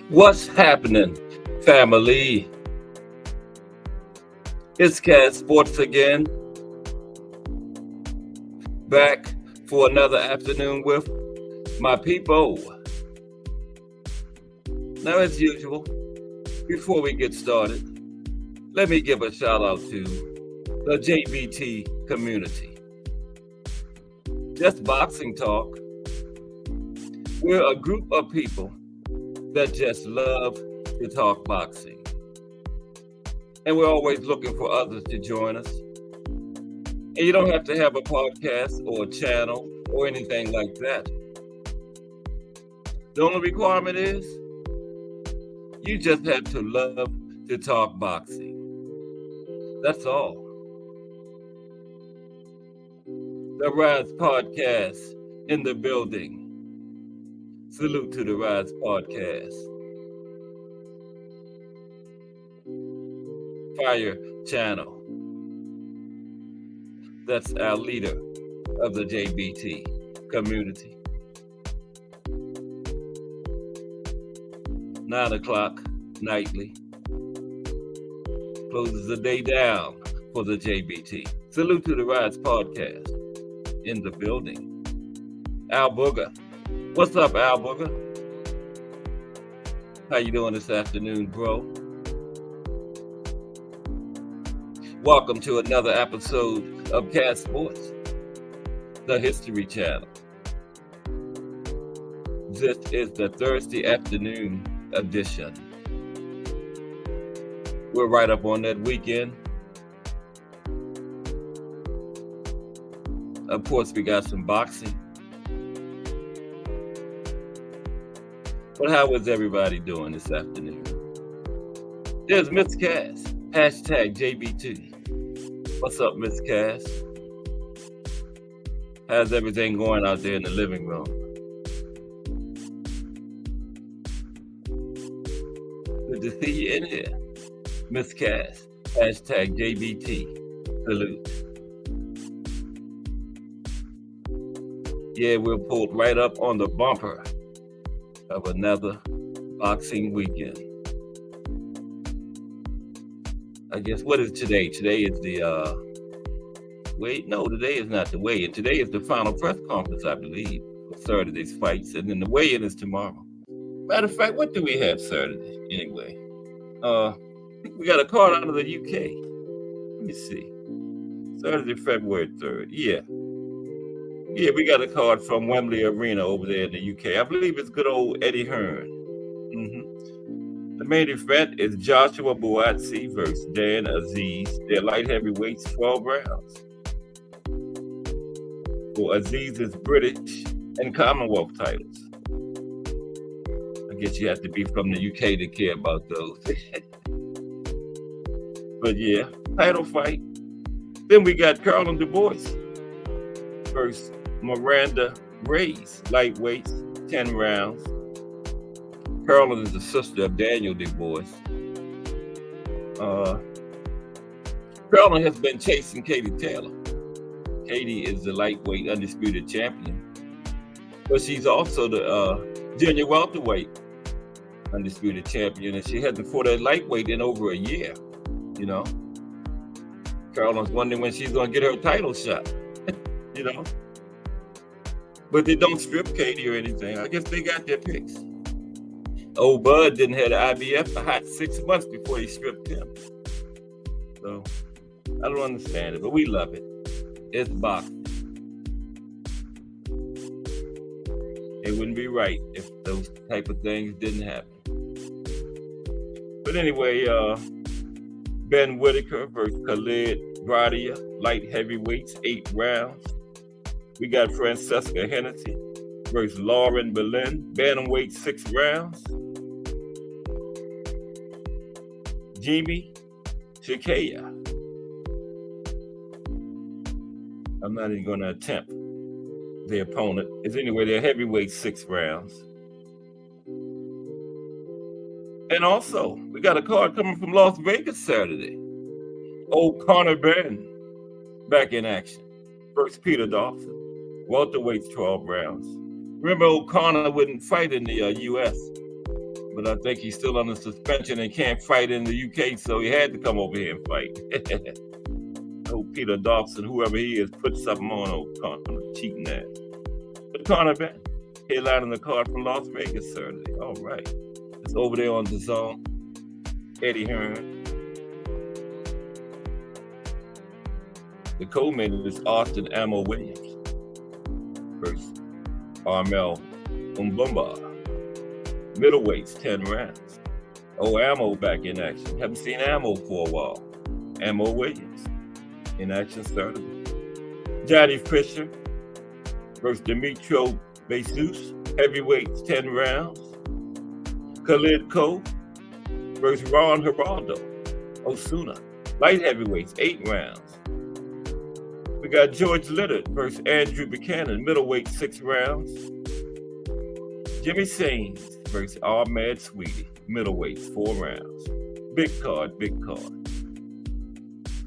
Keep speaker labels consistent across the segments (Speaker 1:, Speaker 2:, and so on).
Speaker 1: What's happening, family? It's Cat Sports again, back for another afternoon with my people. Now, as usual, before we get started, let me give a shout out to the JBT community. Just boxing talk. We're a group of people that just love to talk boxing. And we're always looking for others to join us. And you don't have to have a podcast or a channel or anything like that. The only requirement is you just have to love to talk boxing. That's all. The Rise Podcast in the building. Salute to the Rise Podcast. Fire Channel. That's our leader of the JBT community. 9 o'clock nightly. Closes the day down for the JBT. Salute to the Rise Podcast in the building. Al Booger. What's up, Al Booger? How you doing this afternoon, bro? Welcome to another episode of Cat Sports, the History Channel. This is the Thursday afternoon edition. We're right up on that weekend. Of course, we got some boxing. But how is everybody doing this afternoon? There's Miss Cass, hashtag JB2. What's up, Miss Cass? How's everything going out there in the living room? Good to see you in here, Miss Cass, hashtag JBT. Salute. Yeah, we're pulled right up on the bumper of another boxing weekend. I guess, what is today? Today is the, today is not the weigh-in. Today is the final press conference, I believe, for Saturday's fights, and then the weigh-in is tomorrow. Matter of fact, what do we have Saturday, anyway? I think we got a card out of the UK. Let me see. Saturday, February 3rd. Yeah, we got a card from Wembley Arena over there in the UK. I believe it's good old Eddie Hearn. The main event is Joshua Buatsi versus Dan Aziz. They're light heavyweights, 12 rounds. For Aziz's British and Commonwealth titles. I guess you have to be from the UK to care about those. But yeah, title fight. Then we got Carolyn Du Bois versus Miranda Reyes, lightweights, 10 rounds. Carolyn is the sister of Daniel Du Bois. Carolyn has been chasing Katie Taylor. Katie is the lightweight undisputed champion, but she's also the junior welterweight undisputed champion, and she hasn't fought at lightweight in over a year. You know, Carolyn's wondering when she's going to get her title shot. You know. But they don't strip Katie or anything. I guess they got their picks. Old Bud didn't have the IBF a hot 6 months before he stripped him. So, I don't understand it, but we love it. It's boxing. It wouldn't be right if those type of things didn't happen. But anyway, Ben Whitaker versus Khalid Bradia, light heavyweights, 8 rounds. We got Francesca Hennessy versus Lauren Berlin, bantamweight, 6 rounds. Jimmy Shikaya. I'm not even going to attempt the opponent. It's anyway, they're heavyweight, 6 rounds. And also, we got a card coming from Las Vegas Saturday. Old Conor Benn back in action versus Peter Dawson. Welterweight's 12 rounds. Remember, O'Connor wouldn't fight in the U.S., but I think he's still under suspension and can't fight in the UK, so he had to come over here and fight. Oh, Peter Dawson, whoever he is, put something on Conor, cheating ass. But Conor Ben, headlining the card from Las Vegas Saturday. All right. It's over there on the zone. Eddie Hearn. The co-main is Austin Ammo Williams versus Armel Umbumba. Middleweights, 10 rounds. Oh, Ammo back in action. Haven't seen Ammo for a while. Ammo Williams in action Saturday. Johnny Fisher versus Demetrio Bezus. Heavyweights, 10 rounds. Khalid Ko versus Ron Geraldo Osuna. Light heavyweights, 8 rounds. We got George Liddard versus Andrew Buchanan. Middleweight, 6 rounds. Jimmy Sains versus Ahmed Sweetie. Middleweights, 4 rounds. Big card, big card.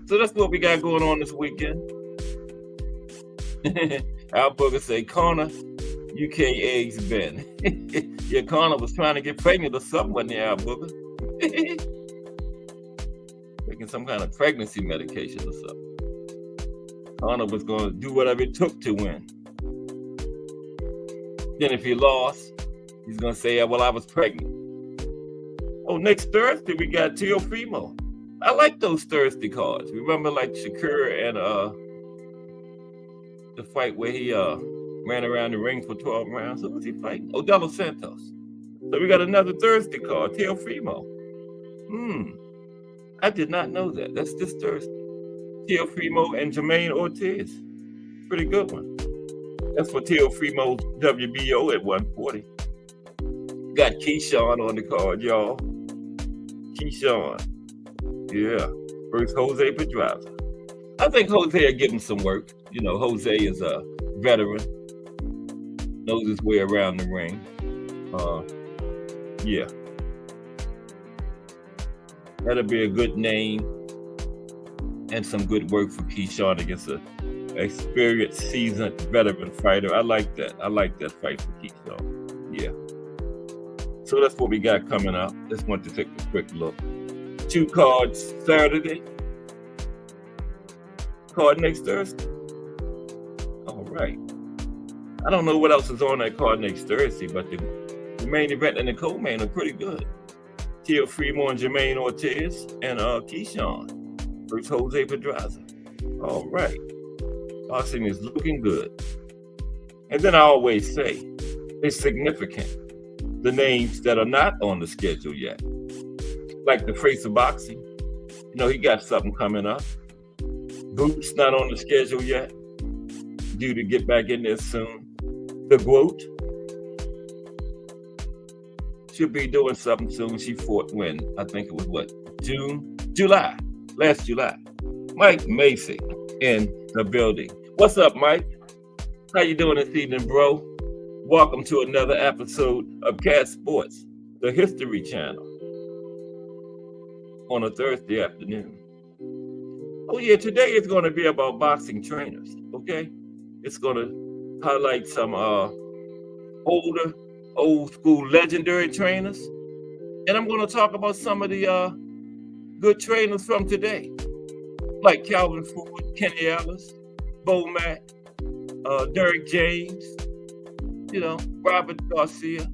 Speaker 1: So that's what we got going on this weekend. Al Booger say, Conor, UK eggs Ben. Yeah, Conor was trying to get pregnant or something, wasn't he, Al Booger? Taking some kind of pregnancy medication or something. Conor was going to do whatever it took to win. Then if he lost, he's going to say, well, I was pregnant. Oh, next Thursday, we got Teofimo. I like those Thursday cards. Remember like Shakur and the fight where he ran around the ring for 12 rounds? Who was he fighting? Oh, De Los Santos. So we got another Thursday card, Teofimo. I did not know that. That's this Thursday. Teofimo and Jermaine Ortiz. Pretty good one. That's for Teofimo WBO at 140. Got Keyshawn on the card, y'all. Keyshawn. Yeah. Versus Jose Pedraza. I think Jose will give him some work. You know, Jose is a veteran. Knows his way around the ring. Yeah. That'll be a good name and some good work for Keyshawn against an experienced, seasoned veteran fighter. I like that. I like that fight for Keyshawn. Yeah. So that's what we got coming up. Just want to take a quick look. 2 cards Saturday. Card next Thursday. All right. I don't know what else is on that card next Thursday, but the main event and the co-main are pretty good. Teofimo and Jermaine Ortiz and Keyshawn versus Jose Pedraza. All right. Boxing is looking good. And then I always say, it's significant, the names that are not on the schedule yet. Like the Face of Boxing. You know, he got something coming up. Boots not on the schedule yet. Due to get back in there soon. The Goat should be doing something soon. She fought when? I think it was what? July. Last July. Mike Macy in the building. What's up, Mike? How you doing this evening, bro? Welcome to another episode of Cat Sports, the History Channel, on a Thursday afternoon. Oh yeah, today is going to be about boxing trainers, okay? It's going to highlight some old school legendary trainers. And I'm going to talk about some of the good trainers from today, like Calvin Ford, Kenny Ellis, Bo Mack, Derek James, you know, Robert Garcia.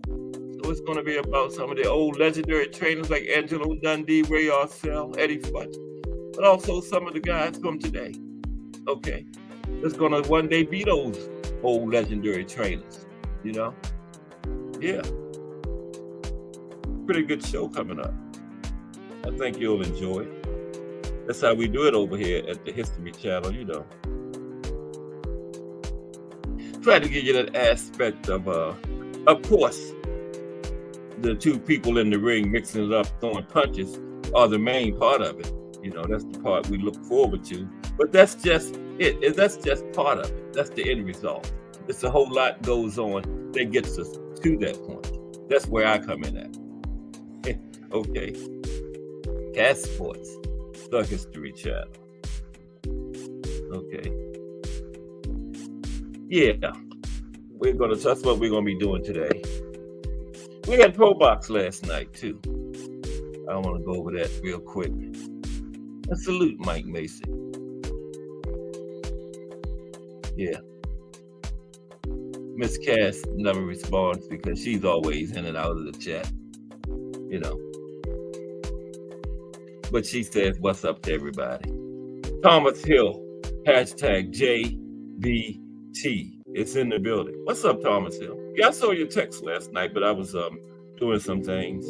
Speaker 1: So it's going to be about some of the old legendary trainers like Angelo Dundee, Ray Arcel, Eddie Futch, but also some of the guys from today. Okay. It's going to one day be those old legendary trainers, you know? Yeah. Pretty good show coming up. I think you'll enjoy it. That's how we do it over here at the History Channel, you know. Try to give you that aspect of course, the two people in the ring mixing it up, throwing punches are the main part of it. You know, that's the part we look forward to. But that's just it. That's just part of it. That's the end result. It's a whole lot goes on that gets us to that point. That's where I come in at. Okay. Cat Sports, the History Channel. Okay. Yeah. That's what we're going to be doing today. We had Pro Box last night too. I want to go over that real quick. And salute Mike Macy. Yeah. Miss Cass never responds because she's always in and out of the chat, you know. But she says, what's up to everybody? Thomas Hill, hashtag JBT. It's in the building. What's up, Thomas Hill? Yeah, I saw your text last night, but I was doing some things.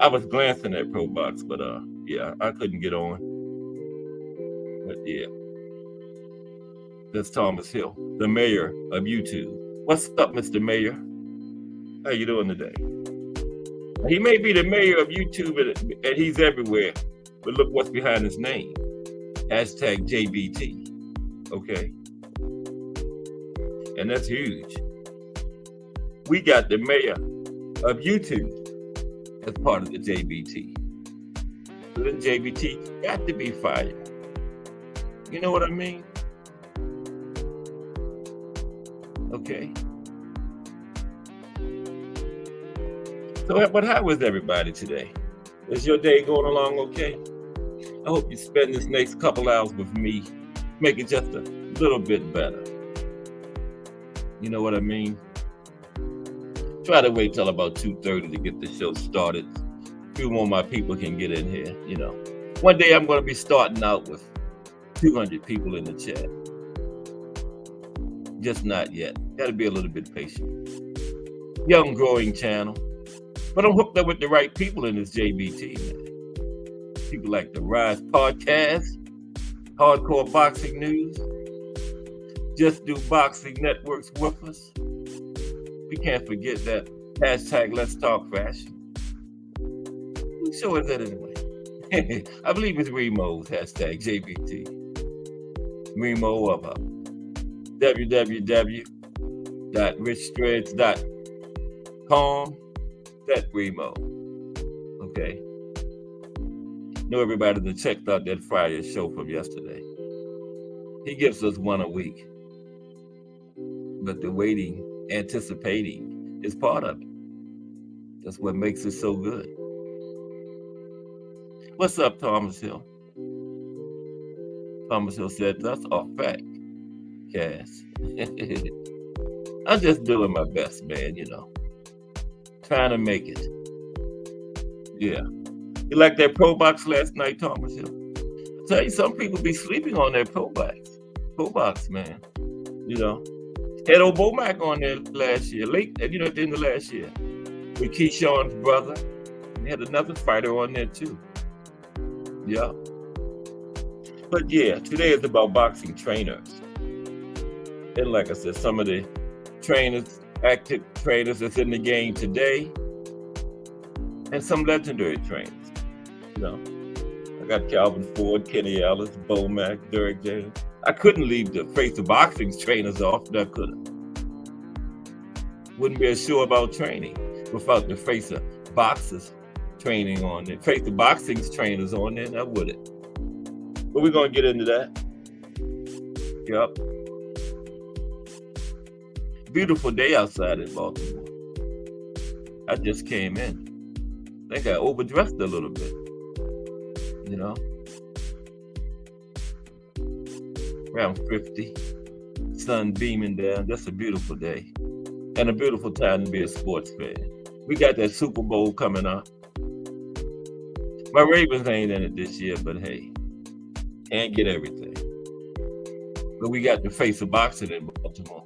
Speaker 1: I was glancing at Pro Box, but yeah, I couldn't get on. But yeah. That's Thomas Hill, the mayor of YouTube. What's up, Mr. Mayor? How you doing today? He may be the mayor of YouTube and he's everywhere, but look what's behind his name. Hashtag JBT. Okay. And that's huge. We got the mayor of YouTube as part of the JBT. So then JBT got to be fired. You know what I mean? Okay. So, but how was everybody today? Is your day going along okay? I hope you spend this next couple hours with me, make it just a little bit better. You know what I mean? Try to wait till about 2:30 to get the show started. A few more of my people can get in here, you know. One day I'm going to be starting out with 200 people in the chat. Just not yet. Got to be a little bit patient. Young growing channel. But I'm hooked up with the right people in this JBT, man. People like the Rise Podcast, Hardcore Boxing News, Just Do Boxing Networks with us. We can't forget that hashtag Let's Talk Fashion. Whose show is that anyway? I believe it's Remo's hashtag JBT. Remo of www.richthreads.com. That Remo. Okay. Know everybody that checked out that Friday show from yesterday. He gives us one a week. But the waiting, anticipating is part of it. That's what makes it so good. What's up, Thomas Hill? Thomas Hill said, that's a fact, Cass. I'm just doing my best, man, you know. Trying to make it. Yeah. You like that Pro Box last night, Thomas Hill? I tell you, some people be sleeping on their Pro Box. Pro Box, man. You know. Had old Bomac on there last year, late, you know, at the end of last year. With Keyshawn's brother. They had another fighter on there too. Yeah. But yeah, today is about boxing trainers. And like I said, some of the trainers, active trainers that's in the game today, and some legendary trainers. You know, I got Calvin Ford, Kenny Ellis, Bomac, Derek James. I couldn't leave the Face of Boxing's trainers off, but I couldn't. Wouldn't be as sure about training without the Face of Boxers training on it. Face of Boxing's trainers on there, I wouldn't. But we're going to get into that. Yep. Beautiful day outside in Baltimore. I just came in. I think I overdressed a little bit. You know? Around 50. Sun beaming down. That's a beautiful day. And a beautiful time to be a sports fan. We got that Super Bowl coming up. My Ravens ain't in it this year, but hey. Can't get everything. But we got the Face of Boxing in Baltimore.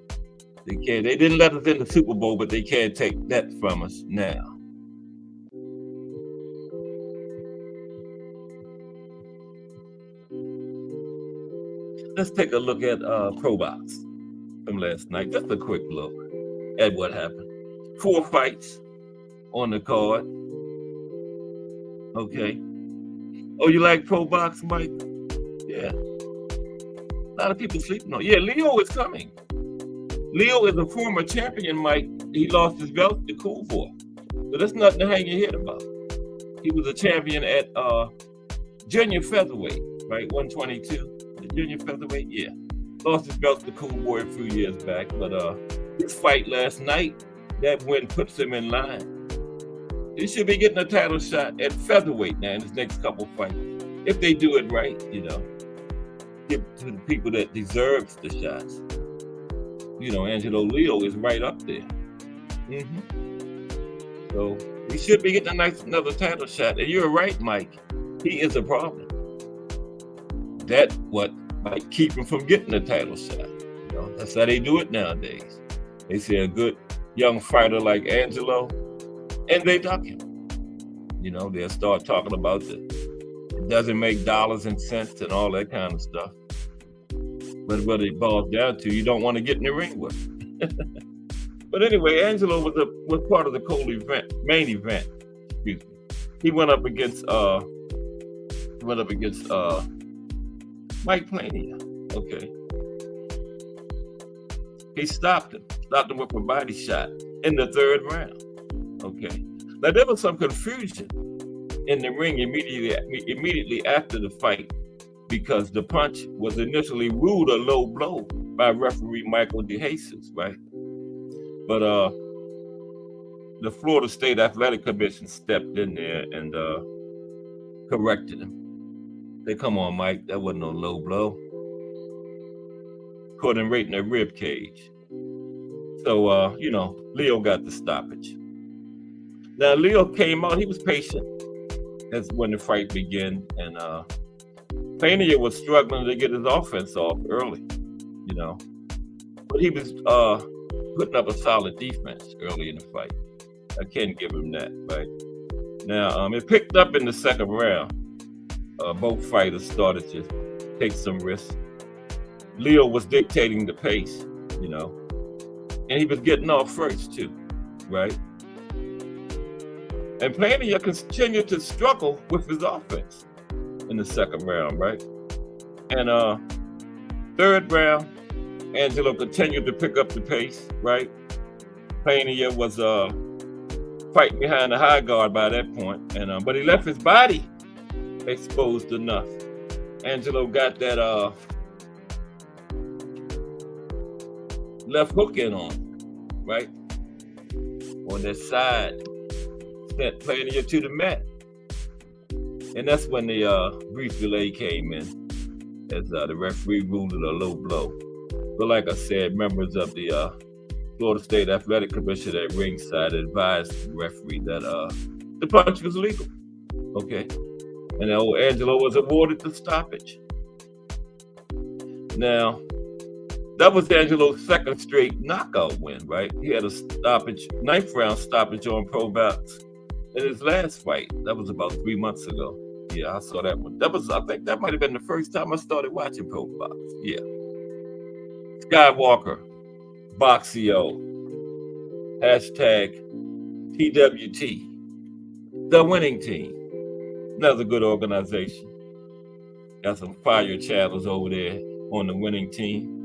Speaker 1: They didn't let us in the Super Bowl, but they can't take that from us now. Let's take a look at Pro Box from last night. Just a quick look at what happened. 4 fights on the card. Okay. Oh, you like Pro Box, Mike? Yeah. A lot of people sleeping on. Yeah, Leo is coming. Leo is a former champion, Mike. He lost his belt to Cool Boy. So that's nothing to hang your head about. He was a champion at junior featherweight, right? 122. The junior featherweight, yeah. Lost his belt to Cool Boy a few years back. But his fight last night, that win puts him in line He should be getting a title shot at featherweight now in his next couple fights. If they do it right, give to the people that deserves the shots. Angelo Leo is right up there. So he should be getting another title shot. And you're right, Mike. He is a problem. That's what might keep him from getting a title shot. That's how they do it nowadays. They say a good young fighter like Angelo, and they duck him. They'll start talking about it doesn't make dollars and cents and all that kind of stuff. But what it boils down to, you don't want to get in the ring with him. But anyway, Angelo was part of the main event. Excuse me. He went up against Mike Plania. Okay. He stopped him with a body shot in the third round. Okay. Now there was some confusion in the ring immediately after the fight, because the punch was initially ruled a low blow by referee Michael DeJesus, right? But the Florida State Athletic Commission stepped in there and corrected him. They come on, Mike, that wasn't no low blow. Caught him right in the rib cage. So, Leo got the stoppage. Now, Leo came out, he was patient. That's when the fight began. And Plania was struggling to get his offense off early, But he was putting up a solid defense early in the fight. I can't give him that, right? Now, it picked up in the second round. Both fighters started to take some risks. Leo was dictating the pace, and he was getting off first too, right? And Plania continued to struggle with his offense in the second round, right? And third round, Angelo continued to pick up the pace, right? Plania was fighting behind the high guard by that point, and but he left his body exposed enough. Angelo got that left hook in on him, right? On that side, sent Plania to the mat. And that's when the brief delay came in, as the referee ruled it a low blow. But like I said, members of the Florida State Athletic Commission at ringside advised the referee that the punch was legal. Okay. And old Angelo was awarded the stoppage. Now, that was Angelo's second straight knockout win, right? He had a stoppage, 9th round stoppage on Pro Box in his last fight. That was about 3 months ago. Yeah, I saw that one. I think that might have been the first time I started watching Pro Box. Yeah. Skywalker, Boxio, #TWT, The Winning Team. Another good organization. Got some fire channels over there on The Winning Team.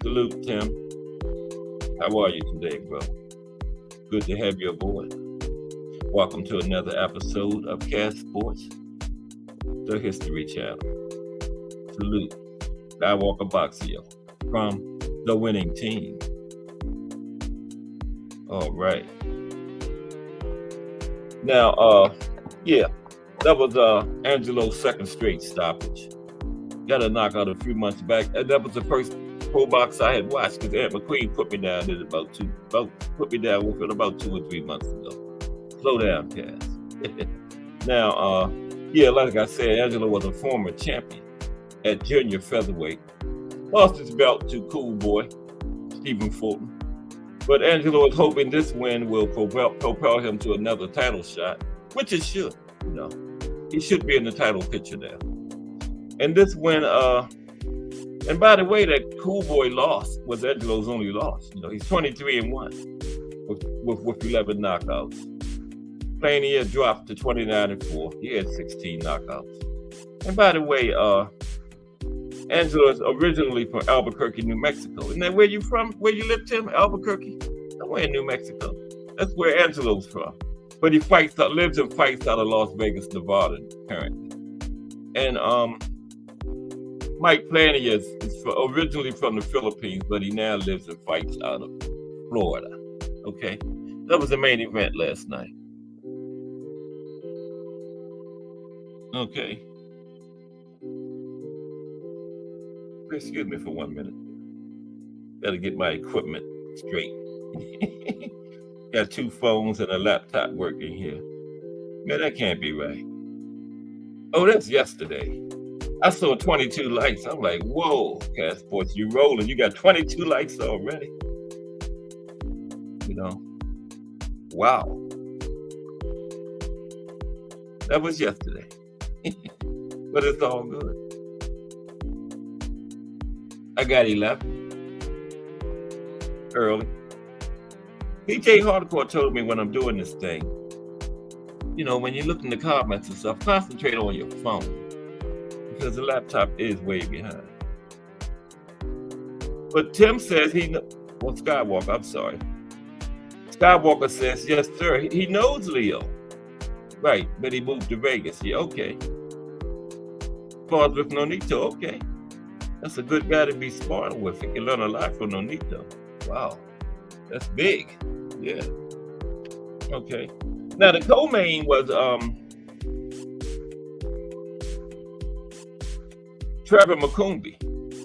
Speaker 1: Salute, Tim. How are you today, bro? Good to have you aboard. Welcome to another episode of Cast Sports, the History Channel. Salute, Skywalker Boxio from The Winning Team. All right. Now, yeah, that was Angelo's second straight stoppage. Got a knockout a few months back, and that was the first Pro Box I had watched, because Aunt McQueen put me down with it about 2 or 3 months ago. Slow down, Cass. Now, yeah, like I said, Angelo was a former champion at junior featherweight. Lost his belt to Cool Boy Stephen Fulton. But Angelo is hoping this win will propel him to another title shot, which it should. He should be in the title picture now. And this win, and by the way, that Cool Boy loss was Angelo's only loss. He's 23-1 with 11 knockouts. Plania dropped to 29-4. He had 16 knockouts. And by the way, Angelo is originally from Albuquerque, New Mexico. Isn't that where you from? Where you live, Tim? Albuquerque? Somewhere in New Mexico. That's where Angelo's from. But he lives and fights out of Las Vegas, Nevada, currently. And Mike Plania is originally from the Philippines, but he now lives and fights out of Florida. Okay. That was the main event last night. Okay. Excuse me for 1 minute. Gotta get my equipment straight. Got 2 phones and a laptop working here. Man, that can't be right. Oh, that's yesterday. I saw 22 likes. I'm like, whoa, Cat Sports, you rolling. You got 22 likes already. You know, wow. That was yesterday. But it's all good. I got 11 early. PJ Hardcore told me when I'm doing this thing, you know, when you look in the comments and stuff, concentrate on your phone because the laptop is way behind. But Tim says Skywalker, I'm sorry. Skywalker says, yes, sir. He knows Leo. Right, but he moved to Vegas. Yeah, okay. Falls with Nonito, okay. That's a good guy to be sparring with. You can learn a lot from Nonito. Wow, that's big. Yeah. Okay. Now the co-main was Trevor McCombie.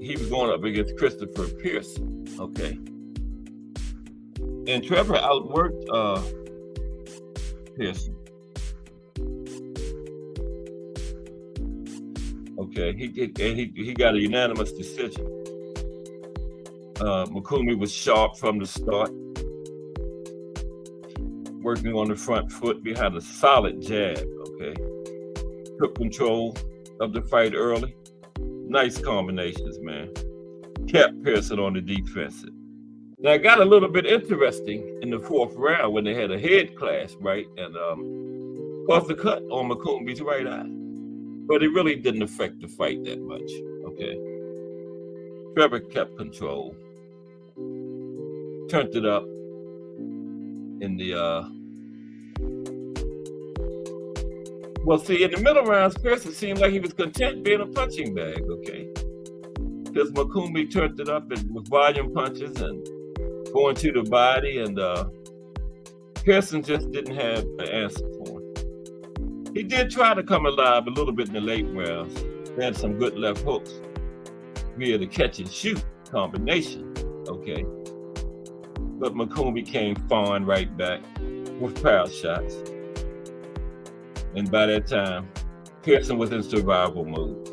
Speaker 1: He was going up against Christopher Pearson. Okay. And Trevor outworked Pearson. Okay, he got a unanimous decision. McCombie was sharp from the start, working on the front foot behind a solid jab. Okay, took control of the fight early. Nice combinations, man. Kept Pearson on the defensive. Now it got a little bit interesting in the 4th round when they had a head clash, right? And caused a cut on McCombie's right eye. But it really didn't affect the fight that much, okay? Trevor kept control. Turned it up in the, well, see, in the middle rounds, Pearson seemed like he was content being a punching bag, okay? Because McCombie turned it up with volume punches and going to the body, and Pearson just didn't have an answer for him. He did try to come alive a little bit in the late rounds. He had some good left hooks via the catch and shoot combination, okay? But McCombie came fine right back with power shots. And by that time, Pearson was in survival mode.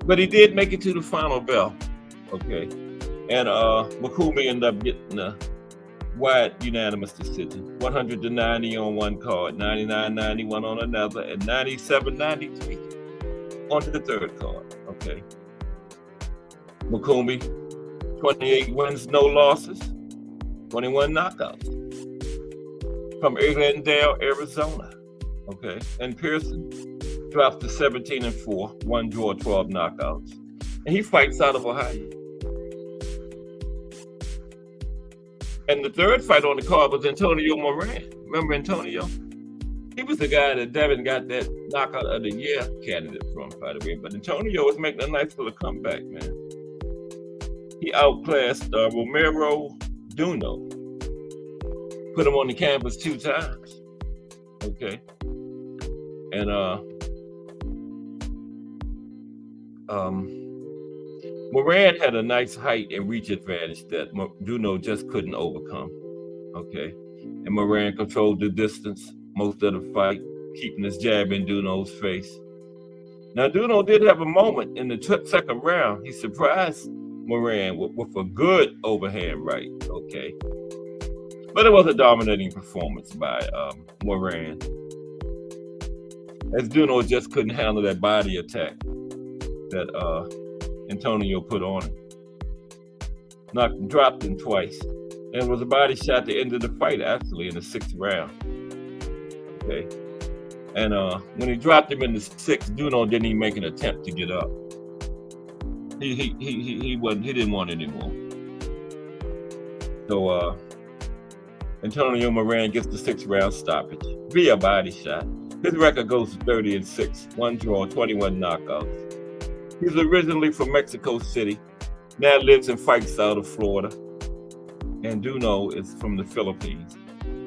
Speaker 1: But he did make it to the final bell, okay? And McCombie ended up getting a wide unanimous decision. 100-90 on one card, 99-91 on another, and 97-93 on the 3rd card, okay? McCombie, 28 wins, no losses, 21 knockouts from Glendale, Arizona, okay? And Pearson drops to 17-4, 1 draw, 12 knockouts. And he fights out of Ohio. And the 3rd fight on the card was Antonio Moran. Remember Antonio? He was the guy that Devin got that knockout of the year candidate from, by the way. But Antonio was making a nice little comeback, man. He outclassed Romero Duno. Put him on the canvas 2 times. Okay. And Moran had a nice height and reach advantage that Duno just couldn't overcome, okay? And Moran controlled the distance most of the fight, keeping his jab in Duno's face. Now, Duno did have a moment in the 2nd round. He surprised Moran with a good overhand right, okay? But it was a dominating performance by Moran, as Duno just couldn't handle that body attack that Antonio put on him. Dropped him twice. And it was a body shot at the end of the fight, actually, in the 6th round. Okay. And when he dropped him in the 6th, Duno didn't even make an attempt to get up. He didn't want it anymore. So Antonio Moran gets the 6th round stoppage via body shot. His record goes to 30-6, 1 draw, 21 knockouts. He's originally from Mexico City, now lives and fights out of Florida. And Duno is from the Philippines.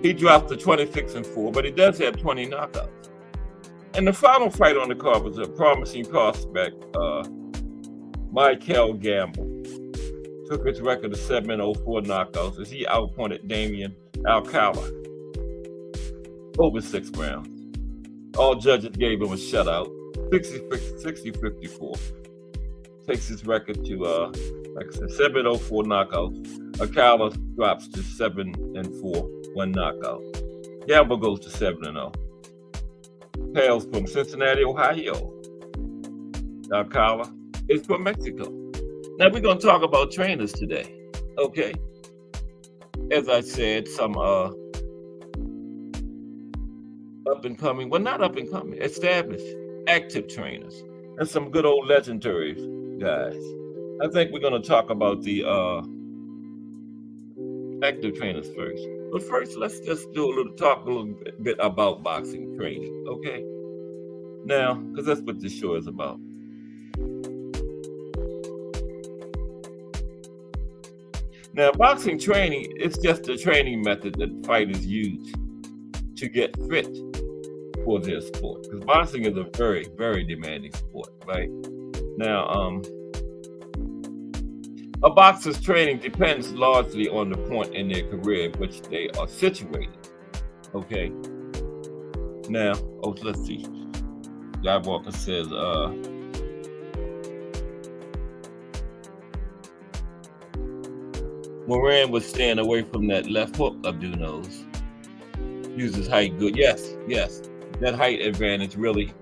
Speaker 1: He dropped to 26-4, but he does have 20 knockouts. And the final fight on the card was a promising prospect, Michael Gamble. Took his record of 7-0, 4 knockouts as he outpointed Damian Alcala over 6 rounds. All judges gave him a shutout, 60-54. Takes his record to, like I said, 7-0, 4 knockouts. Alcala drops to 7-4, 1 knockout. Gamble goes to 7-0. Hails from Cincinnati, Ohio. Alcala is from Mexico. Now we're going to talk about trainers today, okay? As I said, some up-and-coming, well, not up-and-coming, established, active trainers, and some good old legendary guys. I think we're going to talk about the active trainers first. But first, let's just talk a little bit about boxing training, okay? Now, because that's what this show is about. Now, boxing training is just a training method that fighters use to get fit for their sport. Because boxing is a very, very demanding sport, right? Now, a boxer's training depends largely on the point in their career in which they are situated. Okay. Now, let's see. Guy Walker says, Moran was staying away from that left hook Abdul knows. Uses height good. Yes. That height advantage really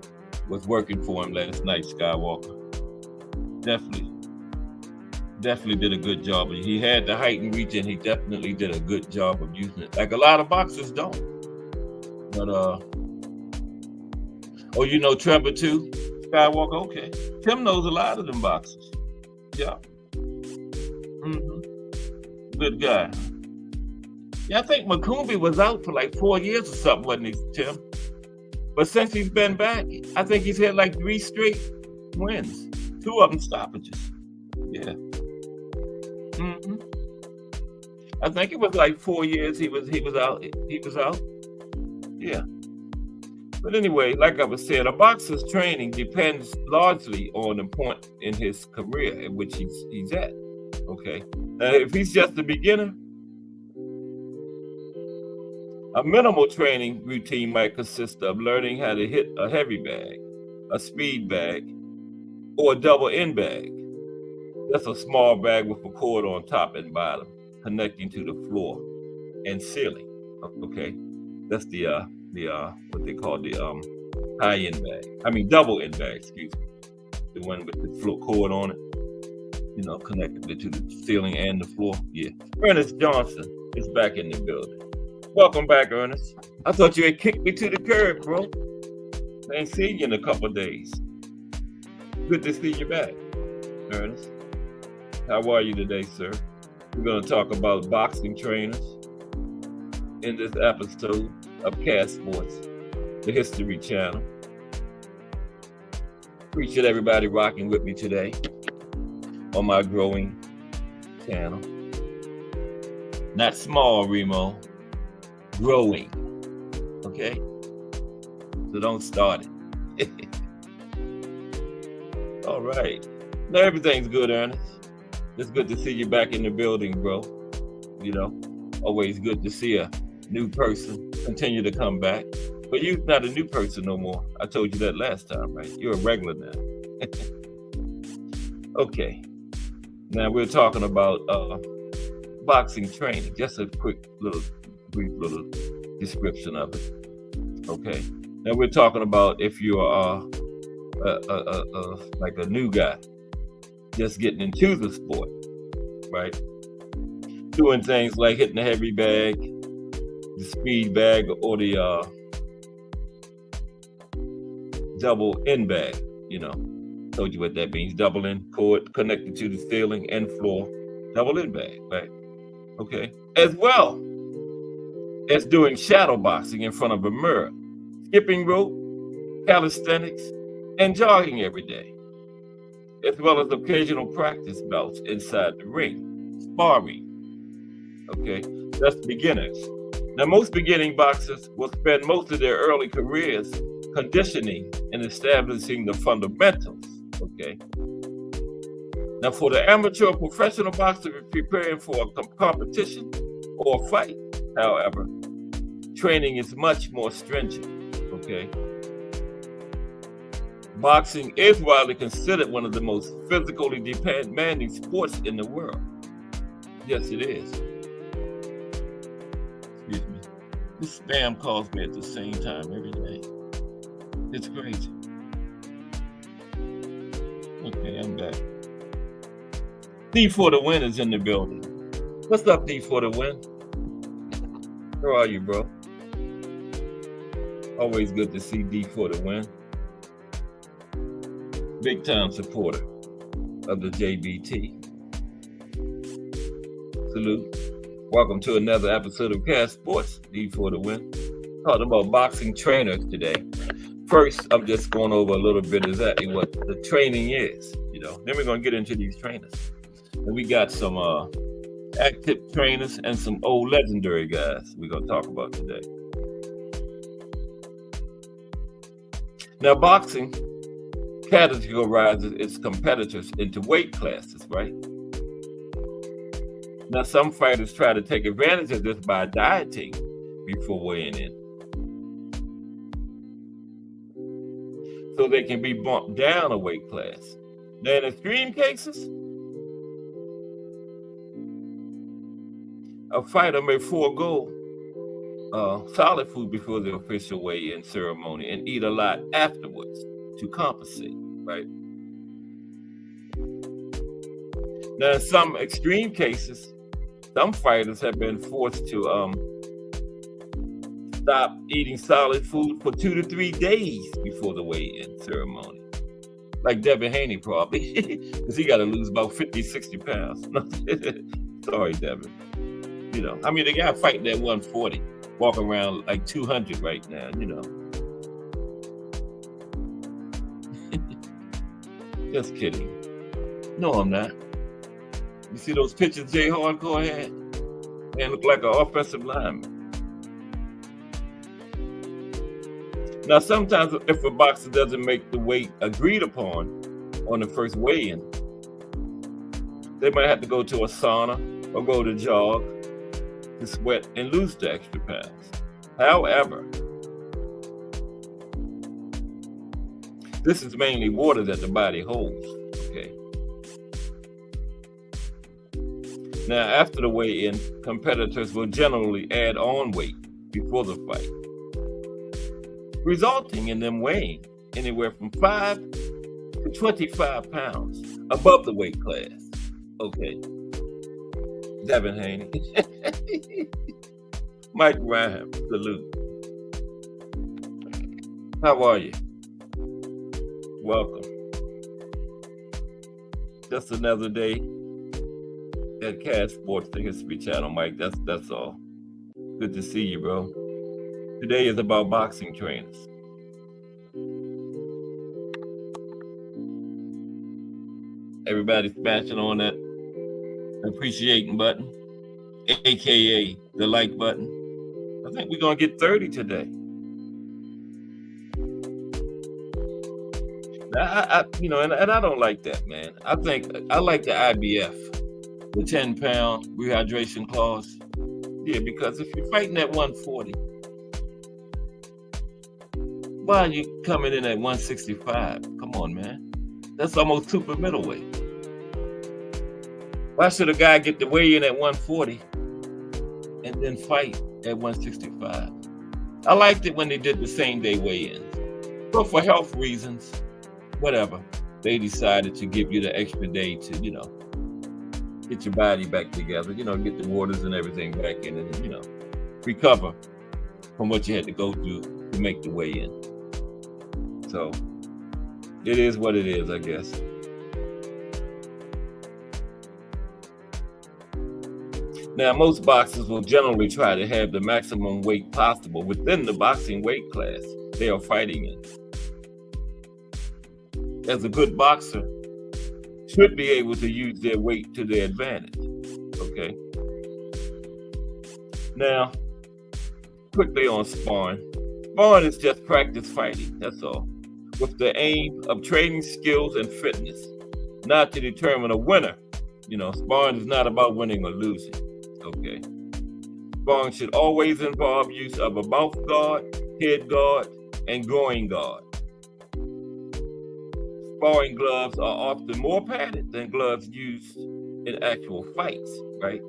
Speaker 1: was working for him last night, Skywalker. Definitely did a good job. He had the height and reach, and he definitely did a good job of using it. Like a lot of boxers don't. But you know Trevor too, Skywalker. Okay, Tim knows a lot of them boxers. Yeah. Good guy. Yeah, I think Makumbi was out for like 4 years or something, wasn't he, Tim? But since he's been back, I think he's had like 3 straight wins. 2 of them stoppages. Yeah. I think it was like 4 years he was out. Yeah. But anyway, like I was saying, a boxer's training depends largely on the point in his career in which he's at. Okay. Now, if he's just a beginner, a minimal training routine might consist of learning how to hit a heavy bag, a speed bag, or a double end bag. That's a small bag with a cord on top and bottom, connecting to the floor and ceiling. Okay, that's the what they call the high end bag. I mean double end bag. Excuse me, the one with the floor cord on it. You know, connected to the ceiling and the floor. Yeah. Ernest Johnson is back in the building. Welcome back, Ernest. I thought you had kicked me to the curb, bro. I ain't seen you in a couple of days. Good to see you back, Ernest. How are you today, sir? We're going to talk about boxing trainers in this episode of Cast Sports, the History Channel. Appreciate everybody rocking with me today on my growing channel. Not small, Remo. Growing. Okay? So don't start it. All right. Now everything's good, Ernest. It's good to see you back in the building, bro. You know, always good to see a new person continue to come back. But you're not a new person no more. I told you that last time, right? You're a regular now. Okay. Now we're talking about boxing training. Just a quick brief little description of it. Okay. Now we're talking about if you are like a new guy, just getting into the sport, right? Doing things like hitting the heavy bag, the speed bag, or the double end bag, you know. Told you what that means. Double end cord connected to the ceiling and floor, double end bag, right? Okay. As well as doing shadow boxing in front of a mirror, skipping rope, calisthenics, and jogging every day, as well as occasional practice bouts inside the ring, sparring. Okay, that's beginners. Now, most beginning boxers will spend most of their early careers conditioning and establishing the fundamentals, okay? Now, for the amateur or professional boxer preparing for a competition or a fight, however, training is much more stringent, okay? Boxing is widely considered one of the most physically demanding sports in the world. Yes, it is. Excuse me. This spam calls me at the same time every day. It's crazy. Okay, I'm back. D for the win is in the building. What's up, D for the win? How are you, bro? Always good to see D for the win. Big time supporter of the JBT. Salute. Welcome to another episode of Cash Sports, D for the win. Talking about boxing trainers today. First, I'm just going over a little bit exactly what the training is, you know. Then we're going to get into these trainers. And we got some active trainers and some old legendary guys we're going to talk about today. Now, boxing categorizes its competitors into weight classes, right? Now, some fighters try to take advantage of this by dieting before weighing in, so they can be bumped down a weight class. Now, in extreme cases, a fighter may forego solid food before the official weigh-in ceremony and eat a lot afterwards to compensate, right? Now, in some extreme cases, some fighters have been forced to stop eating solid food for 2 to 3 days before the weigh-in ceremony. Like Devin Haney probably, because he got to lose about 50, 60 pounds. Sorry, Devin. You know, I mean, the guy fighting at 140, walking around like 200 right now, you know. Just kidding. No, I'm not. You see those pictures Jay Hardcore had? Man, look like an offensive lineman. Now, sometimes if a boxer doesn't make the weight agreed upon on the first weigh-in, they might have to go to a sauna or go to jog to sweat and lose the extra pounds. However, this is mainly water that the body holds, okay? Now, after the weigh-in, competitors will generally add on weight before the fight, resulting in them weighing anywhere from 5 to 25 pounds above the weight class. Okay. Devin Haney. Mike Ryan, salute. How are you? Welcome. Just another day at Cash Sports, the History Channel, Mike. That's all. Good to see you, bro. Today is about boxing trainers. Everybody smashing on that appreciating button, aka the like button. I think we're gonna get 30 today. I you know, and I don't like that, man. I think I like the IBF, the 10-pound rehydration clause. Yeah, because if you're fighting at 140, why are you coming in at 165? Come on, man. That's almost super middleweight. Why should a guy get to weigh in at 140 and then fight at 165? I liked it when they did the same day weigh-ins. But for health reasons, whatever, they decided to give you the extra day to, you know, get your body back together, you know, get the waters and everything back in and, you know, recover from what you had to go through to make the weigh-in. So it is what it is, I guess. Now, most boxers will generally try to have the maximum weight possible within the boxing weight class they are fighting in. As a good boxer should be able to use their weight to their advantage, okay? Now, quickly on sparring. Sparring is just practice fighting, that's all, with the aim of training skills and fitness, not to determine a winner. Sparring is not about winning or losing, okay? Sparring should always involve use of a mouth guard, head guard, and groin guard. Sparring gloves are often more padded than gloves used in actual fights, right?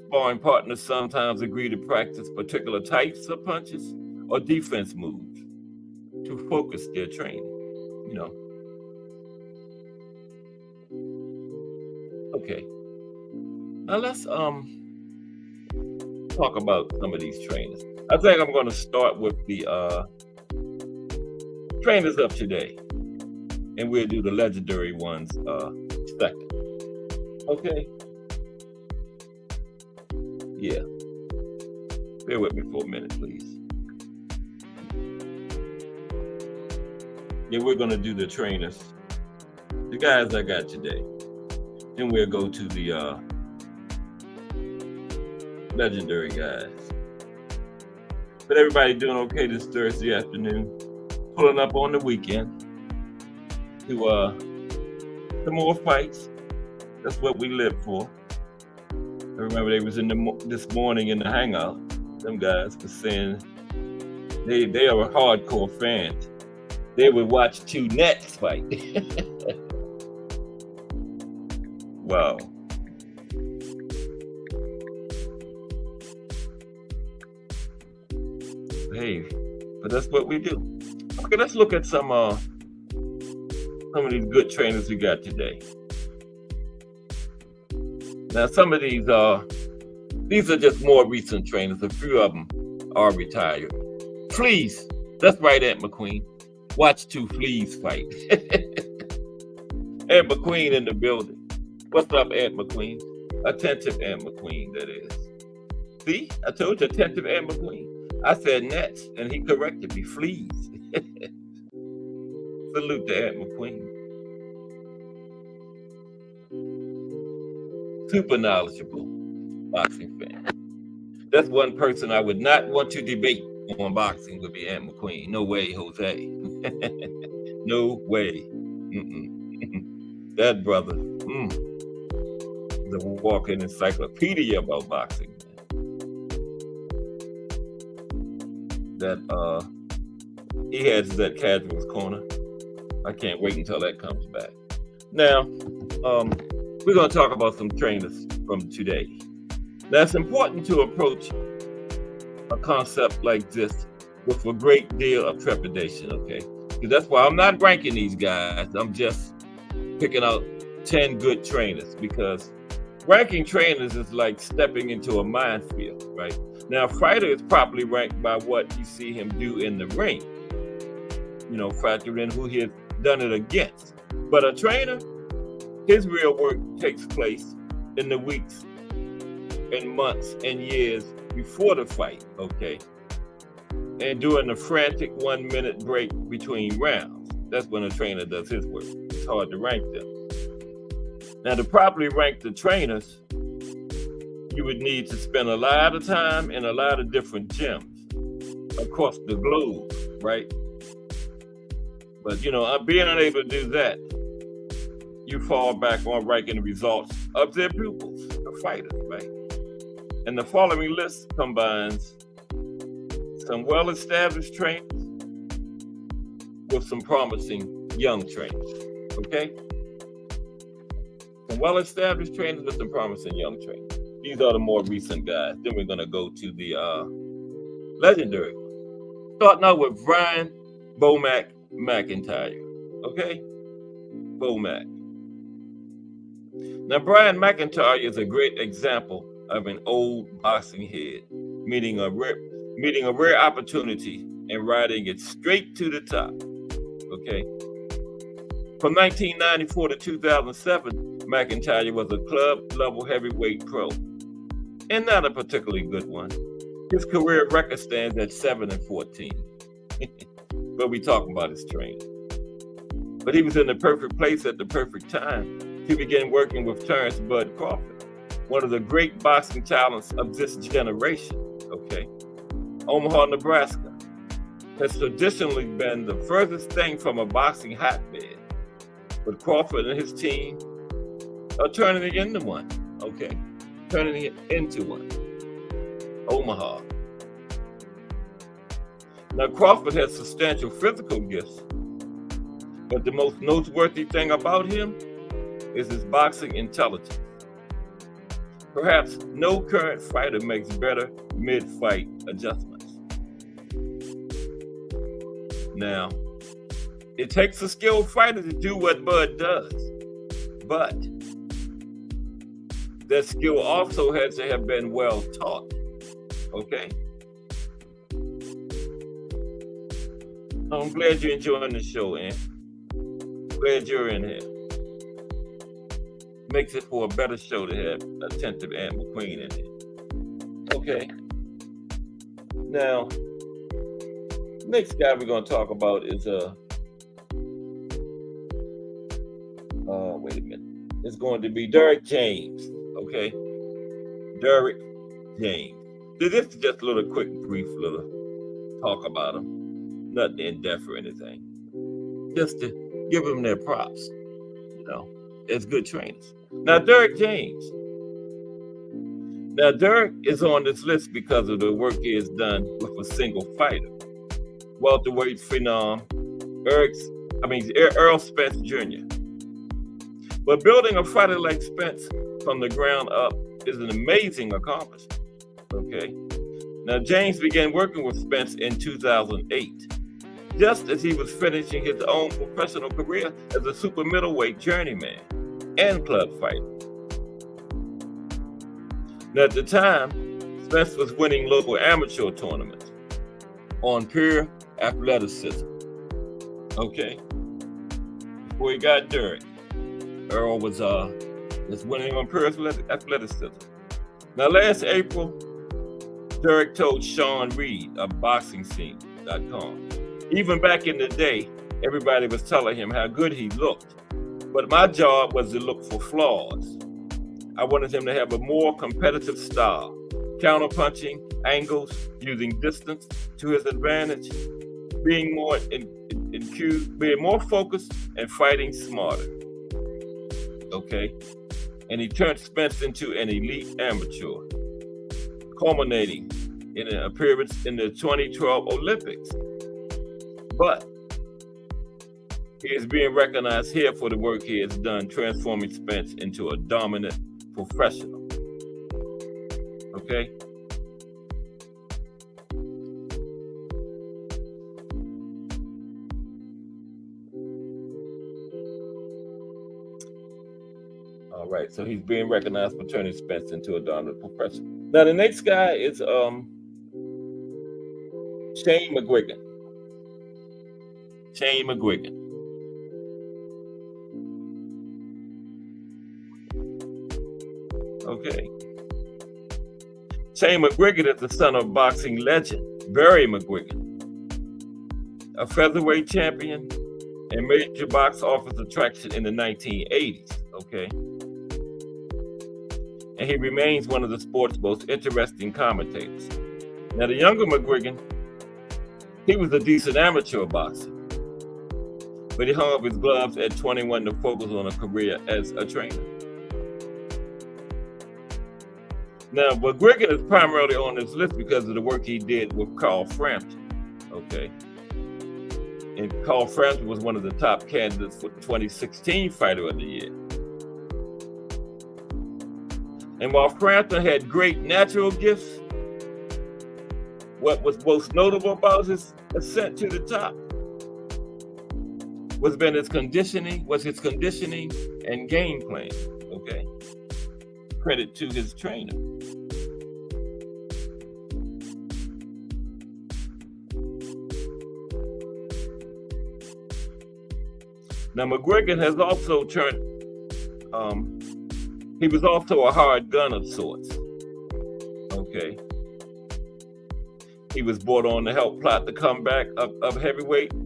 Speaker 1: Sparring partners sometimes agree to practice particular types of punches or defense moves to focus their training, Okay. Now let's talk about some of these trainers. I think I'm going to start with the trainers of today, and we'll do the legendary ones second. Okay. Yeah. Bear with me for a minute, please. Yeah, we're going to do the trainers, the guys I got today. Then we'll go to the legendary guys. But everybody doing okay this Thursday afternoon? Pulling up on the weekend to some more fights. That's what we live for. I remember they was this morning in the hangout. Them guys were saying they are hardcore fans. They would watch two Nets fight. Wow. Hey, but that's what we do. Okay, let's look at some of these good trainers we got today. Now, some of these are just more recent trainers. A few of them are retired. Fleas, that's right, Aunt McQueen. Watch two fleas fight. Aunt McQueen in the building. What's up, Aunt McQueen? Attentive Aunt McQueen, that is. See, I told you, attentive Aunt McQueen. I said nets, and he corrected me, fleas. Salute to Aunt McQueen. Super knowledgeable boxing fan. That's one person I would not want to debate on boxing would be Aunt McQueen. No way, Jose. No way. That brother, the walking encyclopedia about boxing. That he has that Casual's Corner. I can't wait until that comes back. Now, we're going to talk about some trainers from today. Now, it's important to approach a concept like this with a great deal of trepidation, okay? Because that's why I'm not ranking these guys. I'm just picking out 10 good trainers, because ranking trainers is like stepping into a minefield, right? Now, a fighter is properly ranked by what you see him do in the ring, factor in who he has done it against. But a trainer, his real work takes place in the weeks and months and years before the fight, okay? And during the frantic 1 minute break between rounds. That's when a trainer does his work. It's hard to rank them. Now, to properly rank the trainers, you would need to spend a lot of time in a lot of different gyms across the globe, right? But, being unable to do that, you fall back on ranking the results of their pupils, the fighters, right? And the following list combines some well-established trainers with some promising young trainers, okay? Some well-established trainers with some promising young trainers. These are the more recent guys. Then we're going to go to the legendary ones. Starting out with Brian Bomac McIntyre, okay? Bomac. Now, Brian McIntyre is a great example of an old boxing head, meeting a rare opportunity and riding it straight to the top, okay? From 1994 to 2007, McIntyre was a club-level heavyweight pro, and not a particularly good one. His career record stands at 7-14. But we talking about his training. But he was in the perfect place at the perfect time to begin working with Terrence Bud Crawford, one of the great boxing talents of this generation, okay? Omaha, Nebraska has traditionally been the furthest thing from a boxing hotbed, but Crawford and his team are turning it into one. Okay, turning it into one. Omaha. Now, Crawford has substantial physical gifts, but the most noteworthy thing about him is his boxing intelligence. Perhaps no current fighter makes better mid-fight adjustments. Now, it takes a skilled fighter to do what Bud does, but that skill also has to have been well taught, okay? I'm glad you're enjoying the show, Ann. Glad you're in here. Makes it for a better show to have attentive Aunt McQueen in here. Okay. Now, next guy we're going to talk about is wait a minute. It's going to be Derrick James. Okay, Derrick James. This is just a little quick, brief little talk about him. Nothing in depth or anything. Just to give them their props, you know, as good trainers. Now, Derrick James. Now, Derrick is on this list because of the work he has done with a single fighter. Welterweight phenom, Earl Spence Jr. But building a fighter like Spence from the ground up is an amazing accomplishment, okay? Now, James began working with Spence in 2008, just as he was finishing his own professional career as a super middleweight journeyman and club fighter. Now, at the time, Spence was winning local amateur tournaments on pure athleticism, okay? Before he got Derrick, Earl was winning on pure athleticism. Now, last April, Derrick told Sean Reed of BoxingScene.com, even back in the day, everybody was telling him how good he looked, but my job was to look for flaws. I wanted him to have a more competitive style, counterpunching, angles, using distance to his advantage, being more being more focused and fighting smarter. Okay, and he turned Spence into an elite amateur, culminating in an appearance in the 2012 Olympics. But he is being recognized here for the work he has done transforming Spence into a dominant professional. Okay? All right, so he's being recognized for turning Spence into a dominant professional. Now, the next guy is Shane McGuigan. Shane McGuigan. Okay. Shane McGuigan is the son of boxing legend Barry McGuigan, a featherweight champion and major box office attraction in the 1980s. Okay. And he remains one of the sport's most interesting commentators. Now, the younger McGuigan, he was a decent amateur boxer, but he hung up his gloves at 21 to focus on a career as a trainer. Now, McGuigan is primarily on this list because of the work he did with Carl Frampton, okay? And Carl Frampton was one of the top candidates for 2016 Fighter of the Year. And while Frampton had great natural gifts, what was most notable about his ascent to the top was his conditioning and game plan, okay? Credit to his trainer. Now, McGuigan has also he was also a hard gun of sorts, okay? He was brought on to help plot the comeback of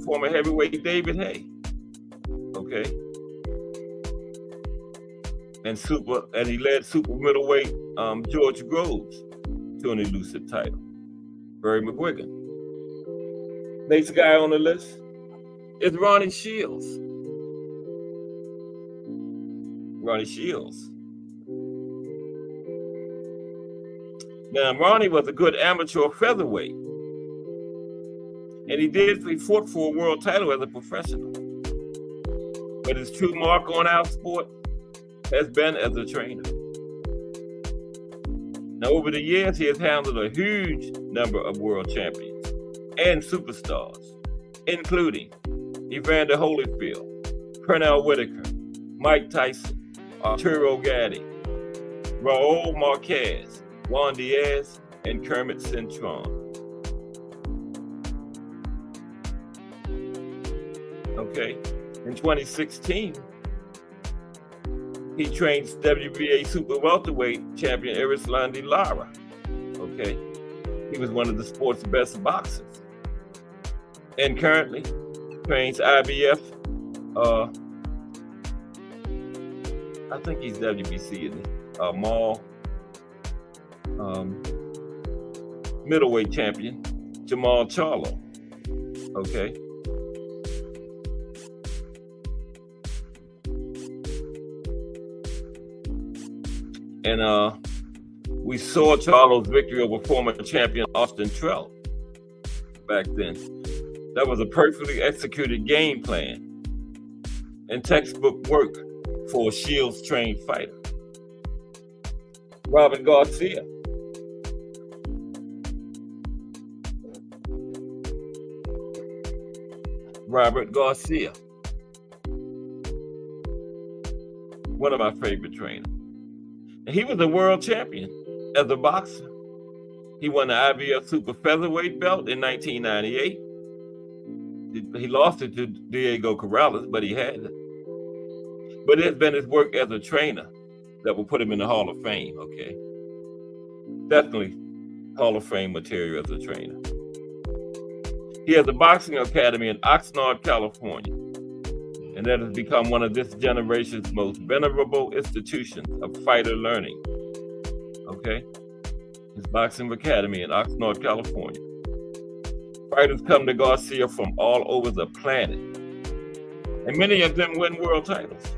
Speaker 1: former heavyweight David Haye, okay? And he led super middleweight George Groves to an elusive title. Barry McGuigan. Next guy on the list is Ronnie Shields. Ronnie Shields. Now, Ronnie was a good amateur featherweight, and he fought for a world title as a professional. But his true mark on our sport has been as a trainer. Now, over the years, he has handled a huge number of world champions and superstars, including Evander Holyfield, Pernell Whitaker, Mike Tyson, Arturo Gatti, Raul Marquez, Juan Diaz, and Kermit Cintron. Okay, in 2016, he trained WBA super welterweight champion Erislandy Lara. Okay, he was one of the sport's best boxers, and currently trains IBF. I think he's WBC, isn't he? Mall middleweight champion Jamal Charlo. Okay. And we saw Charlo's victory over former champion Austin Trell back then. That was a perfectly executed game plan and textbook work for a Shields-trained fighter. Robert Garcia. Robert Garcia. One of my favorite trainers. And he was a world champion as a boxer. He won the IBF Super Featherweight belt in 1998. He lost it to Diego Corrales, but he had it. But it's been his work as a trainer that will put him in the Hall of Fame, okay? Definitely Hall of Fame material as a trainer. He has a boxing academy in Oxnard, California, and that has become one of this generation's most venerable institutions of fighter learning, okay? His boxing academy in Oxnard, California. Fighters come to Garcia from all over the planet, and many of them win world titles.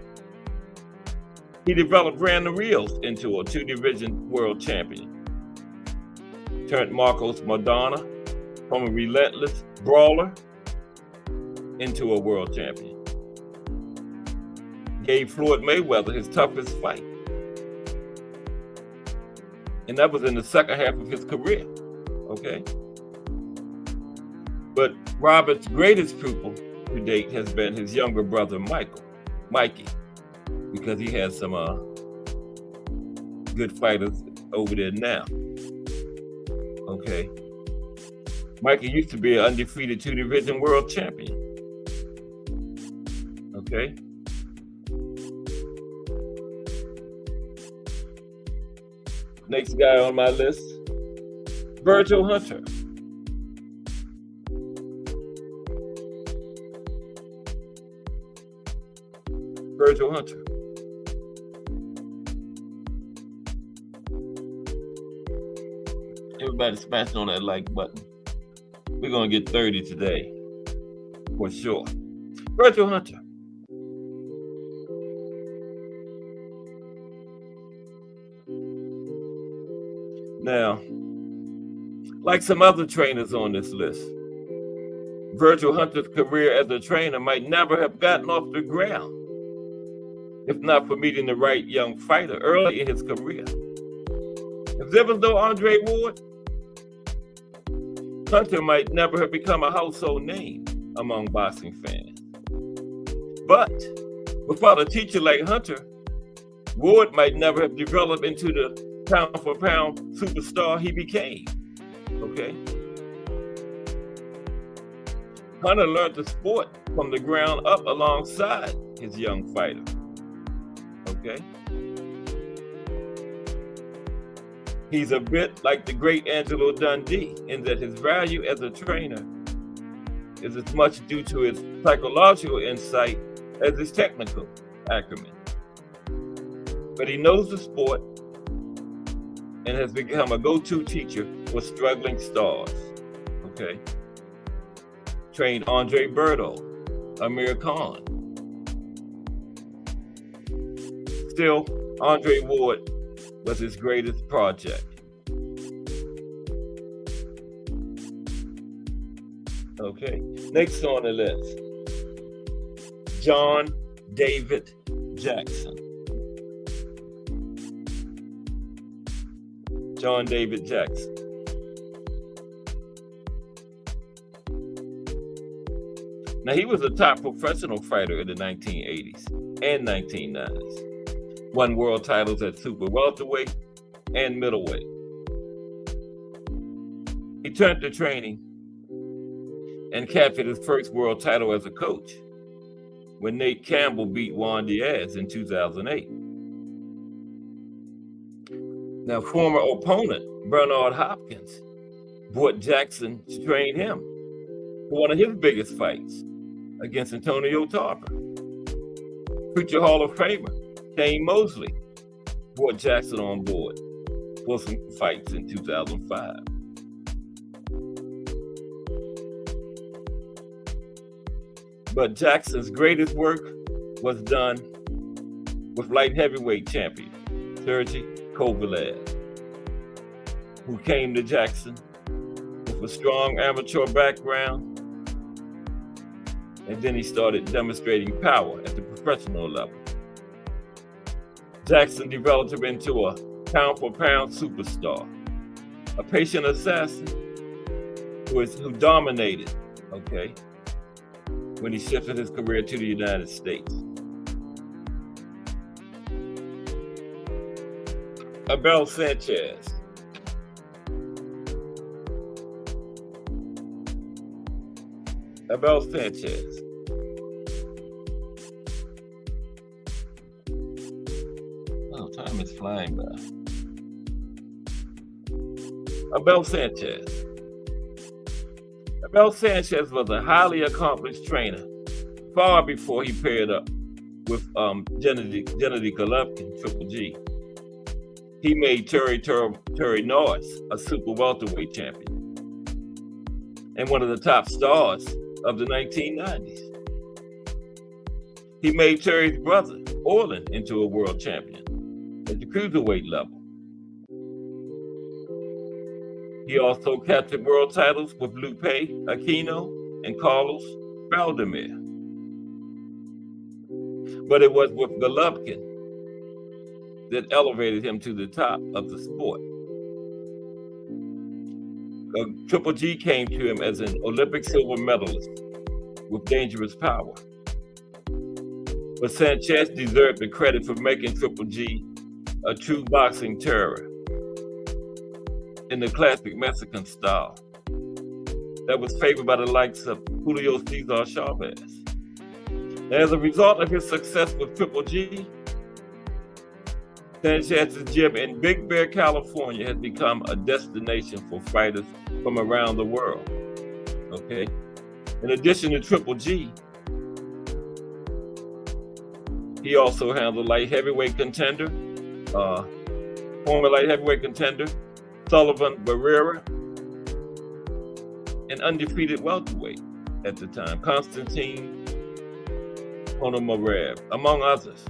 Speaker 1: He developed Brandon Rios into a two-division world champion. Turned Marcos Maidana from a relentless brawler into a world champion. Gave Floyd Mayweather his toughest fight. And that was in the second half of his career, okay? But Robert's greatest pupil to date has been his younger brother, Mikey, because he has some good fighters over there now. Okay. Mikey used to be an undefeated two-division world champion. Okay. Next guy on my list, Virgil Hunter. Virgil Hunter. Everybody smashing on that like button. We're going to get 30 today, for sure. Virgil Hunter. Now, like some other trainers on this list, Virgil Hunter's career as a trainer might never have gotten off the ground if not for meeting the right young fighter early in his career. If there was no Andre Ward, Hunter might never have become a household name among boxing fans. But without a teacher like Hunter, Ward might never have developed into the pound-for-pound superstar he became, okay? Hunter learned the sport from the ground up alongside his young fighter, okay? He's a bit like the great Angelo Dundee in that his value as a trainer is as much due to his psychological insight as his technical acumen. But he knows the sport and has become a go-to teacher for struggling stars. okay? Trained Andre Berto, Amir Khan. Still, Andre Ward was his greatest project. Okay, next on the list, John David Jackson. John David Jackson. Now, he was a top professional fighter in the 1980s and 1990s. Won world titles at super welterweight and middleweight. He turned to training and captured his first world title as a coach when Nate Campbell beat Juan Diaz in 2008. Now, former opponent Bernard Hopkins brought Jackson to train him for one of his biggest fights against Antonio Tarver. Future Hall of Famer Kane Mosley brought Jackson on board for some fights in 2005. But Jackson's greatest work was done with light heavyweight champion Sergey Kovalev, who came to Jackson with a strong amateur background, and then he started demonstrating power at the professional level. Jackson developed him into a pound-for-pound superstar, a patient assassin who dominated, okay, when he shifted his career to the United States. Abel Sanchez. Abel Sanchez. Oh, time is flying by. Abel Sanchez. Abel Sanchez was a highly accomplished trainer far before he paired up with Gennady Golovkin, Triple G. He made Terry Norris a super welterweight champion and one of the top stars of the 1990s. He made Terry's brother, Orlin, into a world champion at the cruiserweight level. He also captured world titles with Lupe Aquino and Carlos Valdemir. But it was with Golovkin that elevated him to the top of the sport. Triple G came to him as an Olympic silver medalist with dangerous power. But Sanchez deserved the credit for making Triple G a true boxing terror in the classic Mexican style that was favored by the likes of Julio Cesar Chavez. As a result of his success with Triple G, Sanchez's gym in Big Bear, California has become a destination for fighters from around the world. Okay. In addition to Triple G, he also handled light heavyweight contender, former light heavyweight contender, Sullivan Barrera, and undefeated welterweight at the time, Konstantin Ponomarev, among others.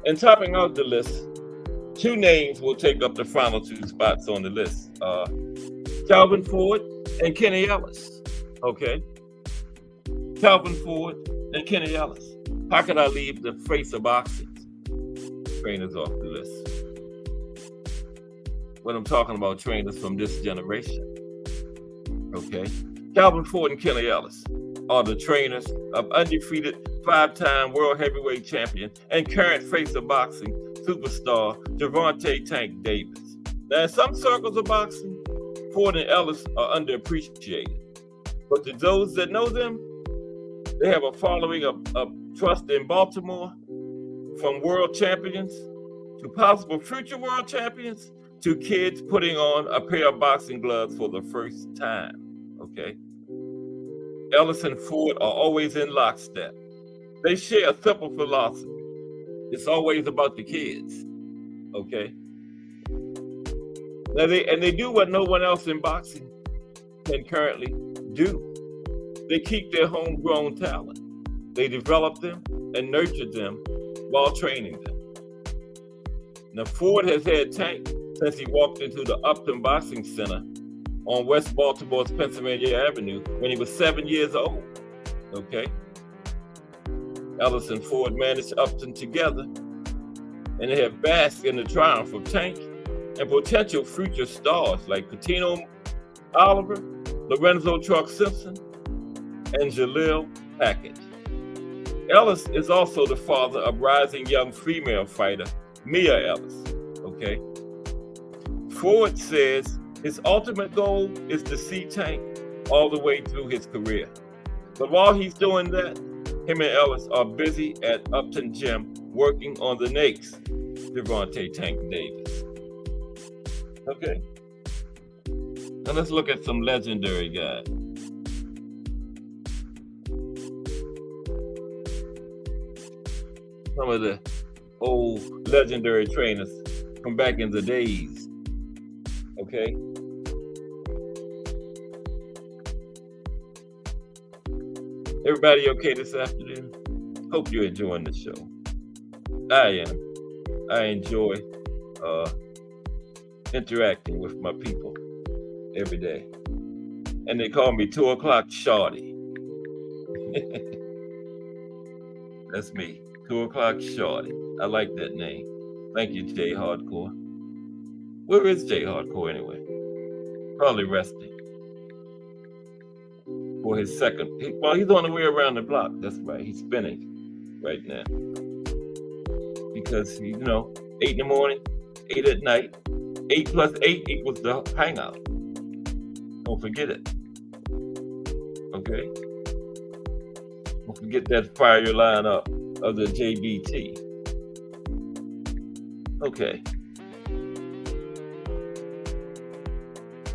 Speaker 1: And topping out the list, two names will take up the final two spots on the list. Calvin Ford and Kenny Ellis. Okay. Calvin Ford and Kenny Ellis. How could I leave the face of boxing trainers off the list? When I'm talking about trainers from this generation. Okay. Calvin Ford and Kenny Ellis are the trainers of undefeated 5-time world heavyweight champion and current face of boxing superstar Gervonta Tank Davis. Now, in some circles of boxing, Ford and Ellis are underappreciated. But to those that know them, they have a following of trust in Baltimore, from world champions to possible future world champions to kids putting on a pair of boxing gloves for the first time. Okay. Ellis and Ford are always in lockstep. They share a simple philosophy. It's always about the kids. Okay. Now they do what no one else in boxing can currently do. They keep their homegrown talent. They develop them and nurture them while training them. Now, Ford has had Tank since he walked into the Upton Boxing Center on West Baltimore's Pennsylvania Avenue when he was 7 years old. Okay? Ellis and Ford managed Upton together, and they have basked in the triumph of Tank and potential future stars like Patino Oliver, Lorenzo Truck Simpson, and Jaleel Hackett. Ellis is also the father of rising young female fighter Mia Ellis. Okay? Ford says his ultimate goal is to see Tank all the way through his career. But while he's doing that, him and Ellis are busy at Upton Gym working on the next Gervonta Tank Davis. Okay? Now let's look at some legendary guys. Some of the old legendary trainers from back in the days. Okay? Everybody okay this afternoon? Hope you're enjoying the show. I am. I enjoy interacting with my people every day. And they call me 2 o'clock Shorty. That's me, 2 o'clock Shorty. I like that name. Thank you, Jay Hardcore. Where is Jay Hardcore anyway? Probably resting for his second. Well, he's on the way around the block. That's right. He's spinning right now. Because, 8 in the morning, 8 at night, 8 plus 8 equals the hangout. Don't forget it. Okay? Don't forget that fire line up of the JBT. Okay.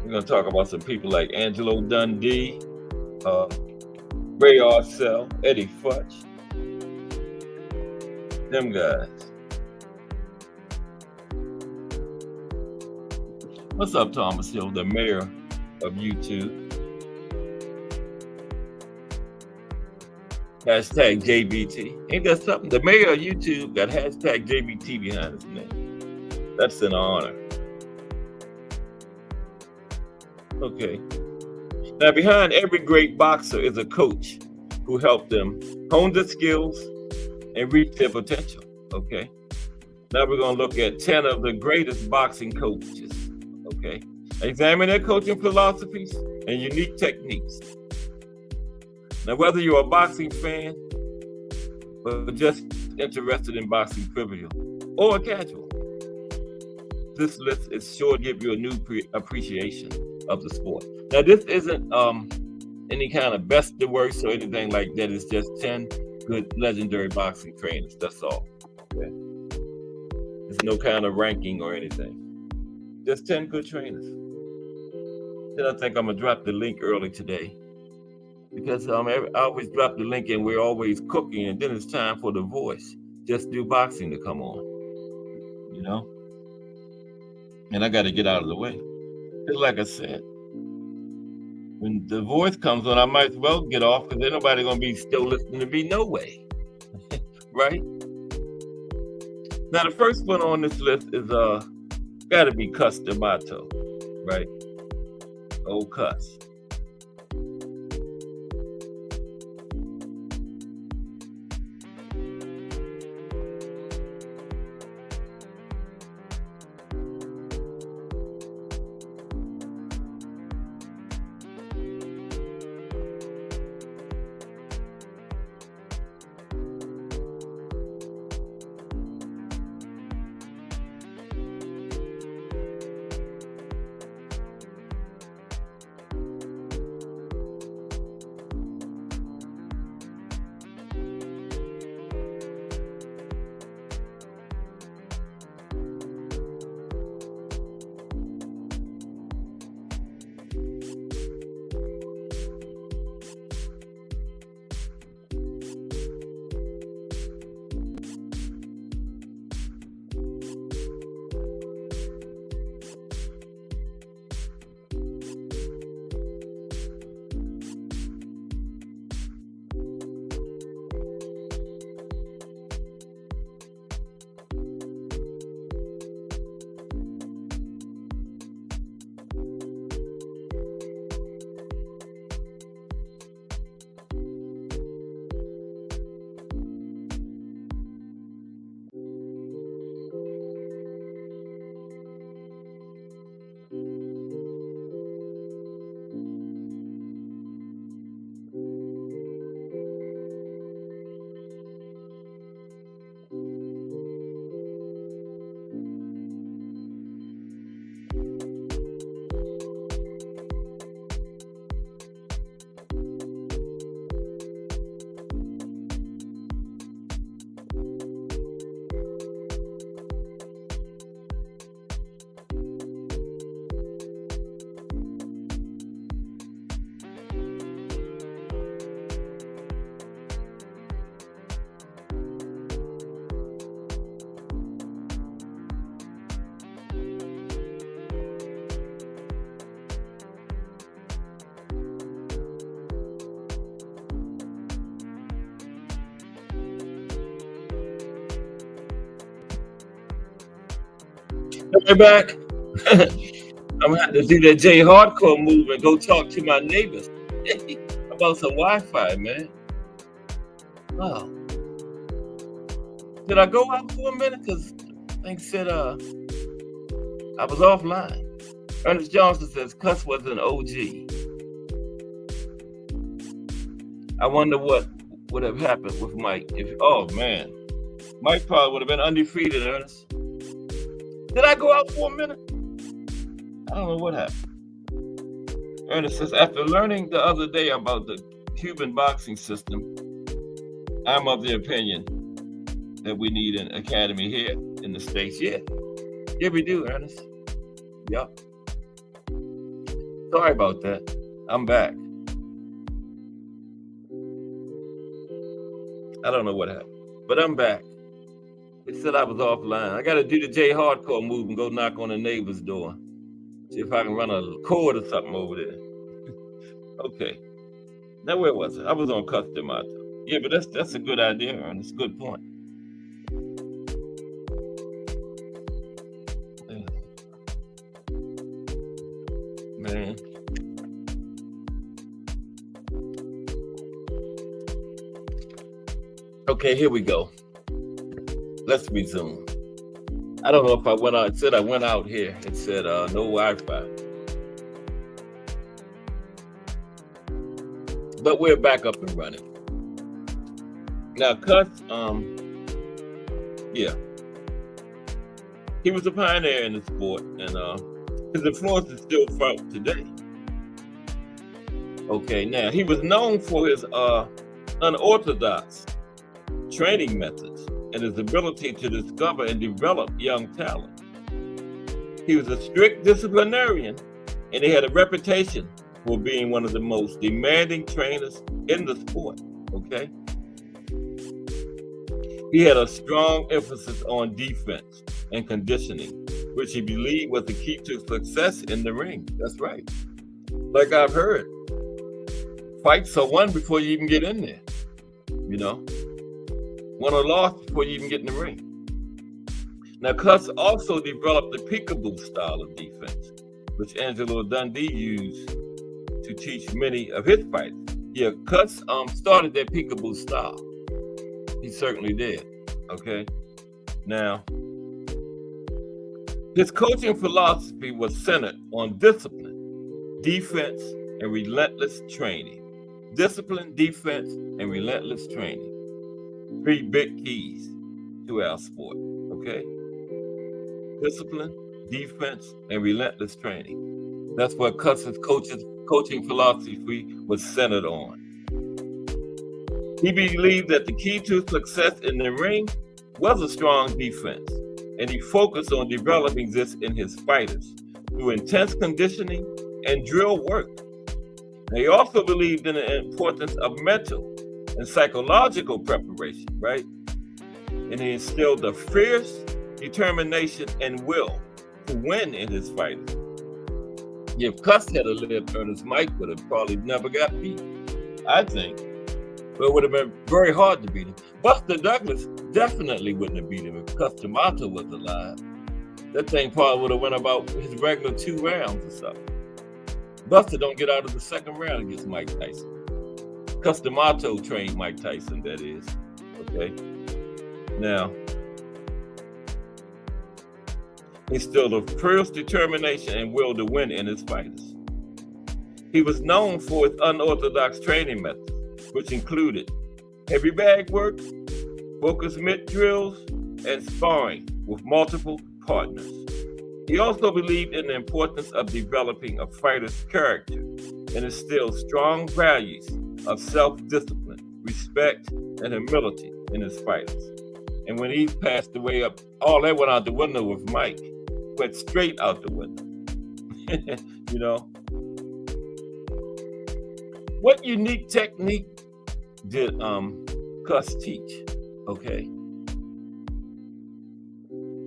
Speaker 1: We're going to talk about some people like Angelo Dundee, Ray Arcel, Eddie Futch. Them guys. What's up, Thomas Hill, the mayor of YouTube? Hashtag JBT. Ain't that something? The mayor of YouTube got hashtag JBT behind his name. That's an honor. Okay. Now, behind every great boxer is a coach who helped them hone their skills and reach their potential. Okay. Now we're going to look at 10 of the greatest boxing coaches. Okay. Examine their coaching philosophies and unique techniques. Now, whether you're a boxing fan or just interested in boxing trivial or a casual, this list is sure to give you a new appreciation of the sport. Now, this isn't any kind of best to worst or anything like that. It's just 10 good legendary boxing trainers. That's all. Okay? There's no kind of ranking or anything. Just 10 good trainers. Then I think I'm going to drop the link early today because I always drop the link and we're always cooking, and then it's time for The Voice. Just Do Boxing to come on. And I got to get out of the way. Just like I said, when The Voice comes on, I might as well get off because ain't nobody going to be still listening to me no way. Right? Now, the first one on this list is got to be Cus D'Amato, right? Old Cus. Am I back? I'm gonna have to do that J hardcore move and go talk to my neighbors about some Wi-Fi, man. Wow. Did I go out for a minute? Because thing said I was offline. Ernest Johnson says Cuss was an OG. I wonder what would have happened with Mike if, oh man, Mike probably would have been undefeated, Ernest. Did I go out for a minute? I don't know what happened. Ernest says, after learning the other day about the Cuban boxing system, I'm of the opinion that we need an academy here in the States. Yeah, we do, Ernest. Yep. Sorry about that. I'm back. I don't know what happened, but I'm back. It said I was offline. I got to do the J hardcore move and go knock on the neighbor's door. See if I can run a cord or something over there. Okay. Now where was I? I was on Customato. Yeah, but that's a good idea, Ernest. Good point. Man. Okay, here we go. Let's resume. I don't know if I went out. It said I went out here. It said no Wi-Fi. But we're back up and running. Now, Cuss, yeah. He was a pioneer in the sport, and his influence is still felt today. Okay, now, he was known for his unorthodox training methods and his ability to discover and develop young talent. He was a strict disciplinarian, and he had a reputation for being one of the most demanding trainers in the sport, okay? He had a strong emphasis on defense and conditioning, which he believed was the key to success in the ring. That's right. Like I've heard, fights are won before you even get in there, you know? Won or lost before you even get in the ring. Now, Cuss also developed the peekaboo style of defense, which Angelo Dundee used to teach many of his fighters. Yeah, Cuss started that peekaboo style. He certainly did, okay? Now, his coaching philosophy was centered on discipline, defense, and relentless training. Discipline, defense, and relentless training. 3 big keys to our sport, okay? Discipline, defense, and relentless training. That's what Cuss's coaching philosophy was centered on. He believed that the key to success in the ring was a strong defense, and he focused on developing this in his fighters through intense conditioning and drill work. Now, he also believed in the importance of mental and psychological preparation, right? And he instilled a fierce determination and will to win in his fighters. If Cuss had lived, Ernest, Mike would have probably never got beat, I think. But it would have been very hard to beat him. Buster Douglas definitely wouldn't have beat him if Customato was alive. That thing probably would have went about his regular 2 rounds or something. Buster don't get out of the second round against Mike Tyson. Customato trained Mike Tyson, that is. Okay. Now, he instilled a fierce determination and will to win in his fighters. He was known for his unorthodox training methods, which included heavy bag work, focus mitt drills, and sparring with multiple partners. He also believed in the importance of developing a fighter's character and instilled strong values of self-discipline, respect, and humility in his fighters. And when he passed away, all that went out the window with Mike. Went straight out the window. You know? What unique technique did Cuss teach? Okay.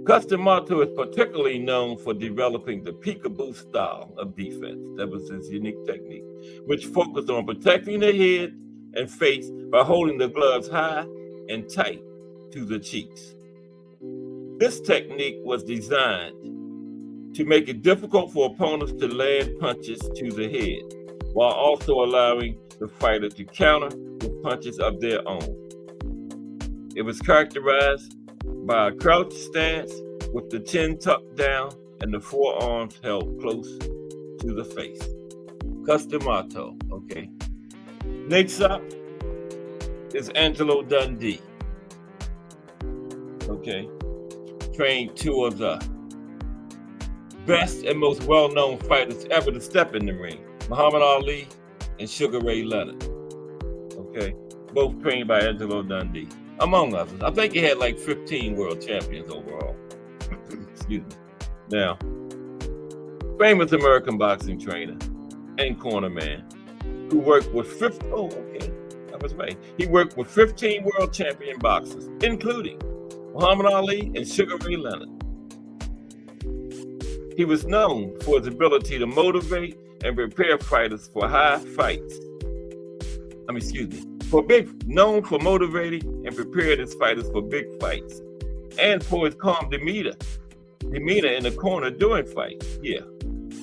Speaker 1: Customato is particularly known for developing the peekaboo style of defense. That was his unique technique, which focused on protecting the head and face by holding the gloves high and tight to the cheeks. This technique was designed to make it difficult for opponents to land punches to the head, while also allowing the fighter to counter with punches of their own. It was characterized by a crouch stance with the chin tucked down and the forearms held close to the face. Customato, okay. Next up is Angelo Dundee. Okay, trained two of the best and most well-known fighters ever to step in the ring, Muhammad Ali and Sugar Ray Leonard. Okay, both trained by Angelo Dundee, among others. I think he had like 15 world champions overall. Excuse me. Now, famous American boxing trainer and cornerman who worked with 15 world champion boxers, including Muhammad Ali and Sugar Ray Leonard. He was known for his ability to motivate and prepare fighters for known for motivating and preparing his fighters for big fights, and for his calm demeanor in the corner during fights. Yeah,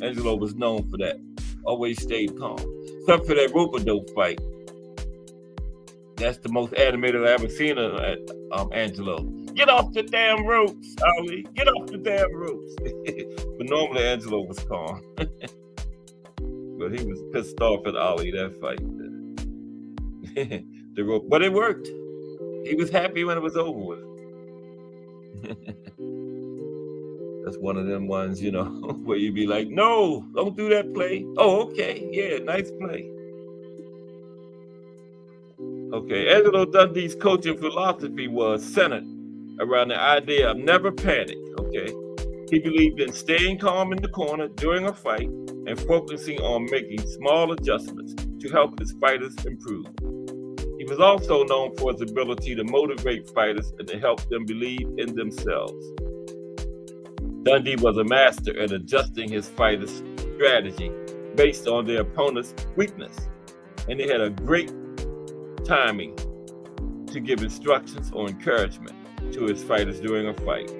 Speaker 1: Angelo was known for that. Always stayed calm. Except for that rope-a-dope fight. That's the most animated I've ever seen of Angelo. Get off the damn ropes, Ali. Get off the damn ropes. But normally Angelo was calm. But he was pissed off at Ali that fight. The rope, but it worked. He was happy when it was over with. That's one of them ones, where you be like, no, don't do that play. Oh, okay. Yeah, nice play. Okay, Angelo Dundee's coaching philosophy was centered around the idea of never panic, okay? He believed in staying calm in the corner during a fight and focusing on making small adjustments to help his fighters improve. He was also known for his ability to motivate fighters and to help them believe in themselves. Dundee was a master at adjusting his fighters' strategy based on their opponent's weakness, and he had a great timing to give instructions or encouragement to his fighters during a fight.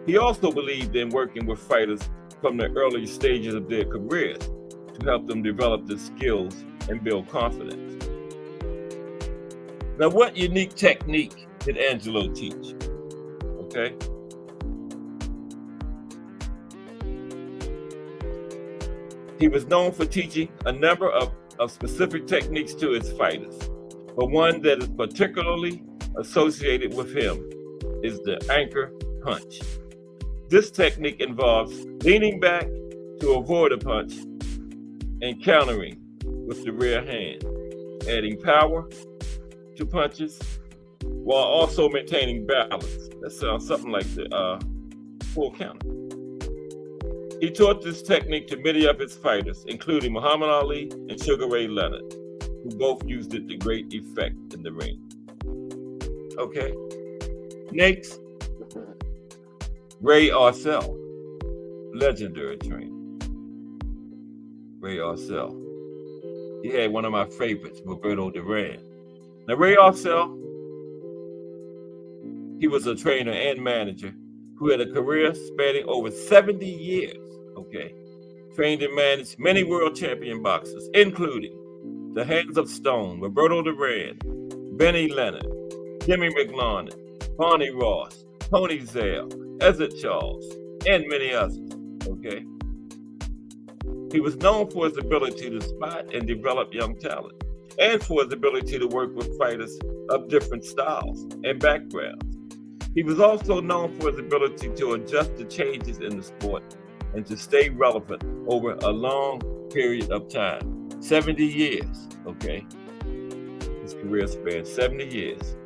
Speaker 1: He also believed in working with fighters from the early stages of their careers to help them develop the skills and build confidence. Now, what unique technique did Angelo teach? Okay. He was known for teaching a number of specific techniques to his fighters, but one that is particularly associated with him is the anchor punch. This technique involves leaning back to avoid a punch and countering with the rear hand, adding power to punches while also maintaining balance. That sounds something like the full counter. He taught this technique to many of his fighters, including Muhammad Ali and Sugar Ray Leonard, who both used it to great effect in the ring. Okay. Next, Ray Arcel, legendary trainer. Ray Arcel. He had one of my favorites, Roberto Duran. Now, Ray Arcel, he was a trainer and manager who had a career spanning over 70 years, okay? Trained and managed many world champion boxers, including the Hands of Stone, Roberto Duran, Benny Leonard, Jimmy McLaurin, Barney Ross, Tony Zale, Ezzard Charles, and many others, okay? He was known for his ability to spot and develop young talent, and for his ability to work with fighters of different styles and backgrounds. He was also known for his ability to adjust to changes in the sport and to stay relevant over a long period of time. 70 years, okay? His career spanned 70 years.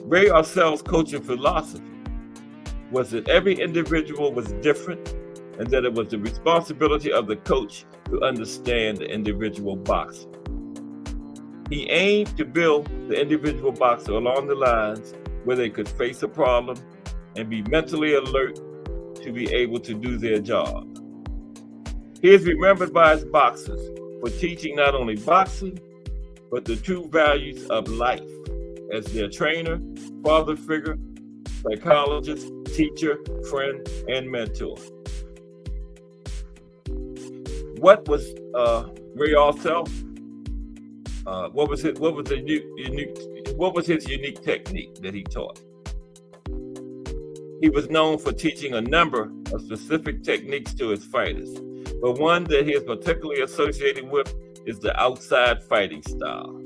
Speaker 1: Ray Arcel's coaching philosophy was that every individual was different and that it was the responsibility of the coach to understand the individual boxer. He aimed to build the individual boxer along the lines where they could face a problem and be mentally alert to be able to do their job. He is remembered by his boxers for teaching not only boxing, but the true values of life as their trainer, father figure, psychologist, teacher, friend, and mentor. What was Ray Alsell? What was his unique technique that he taught? He was known for teaching a number of specific techniques to his fighters, but one that he is particularly associated with is the outside fighting style.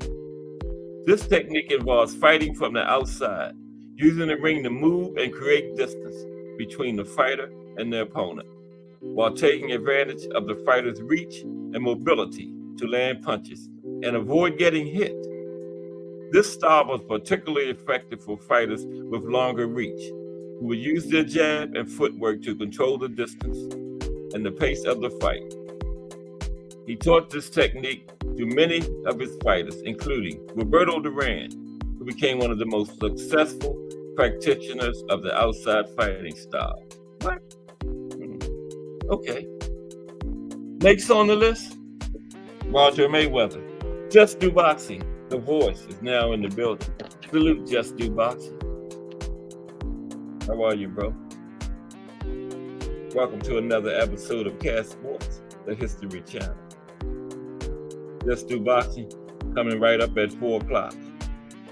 Speaker 1: This technique involves fighting from the outside, using the ring to move and create distance between the fighter and the opponent, while taking advantage of the fighter's reach and mobility to land punches and avoid getting hit. This style was particularly effective for fighters with longer reach, who would use their jab and footwork to control the distance and the pace of the fight. He taught this technique to many of his fighters, including Roberto Duran, who became one of the most successful practitioners of the outside fighting style. What? Okay. Next on the list, Roger Mayweather. Just Do Boxing, the voice, is now in the building. Salute Just Do Boxing. How are you, bro? Welcome to another episode of Cast Sports, the History Channel. Just Do Boxing, coming right up at 4 o'clock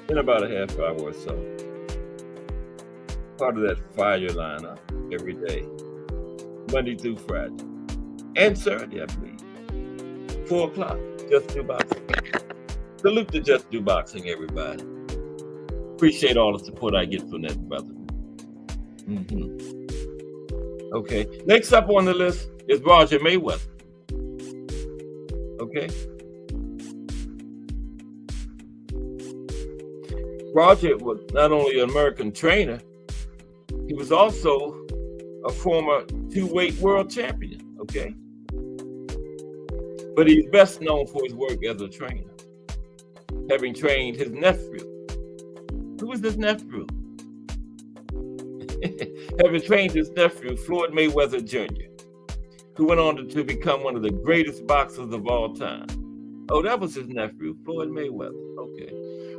Speaker 1: in about a half hour or so. Part of that fire lineup every day, Monday through Friday, and Saturday, I believe. 4 o'clock, Just Do Boxing. Salute to Just Do Boxing, everybody. Appreciate all the support I get from that brother. Okay, next up on the list is Roger Mayweather. Okay. Roger was not only an American trainer, he was also a former 2-weight world champion, okay? But he's best known for his work as a trainer, having trained his nephew. Who was his nephew? Having trained his nephew, Floyd Mayweather Jr., who went on to become one of the greatest boxers of all time. Oh, that was his nephew, Floyd Mayweather. Okay.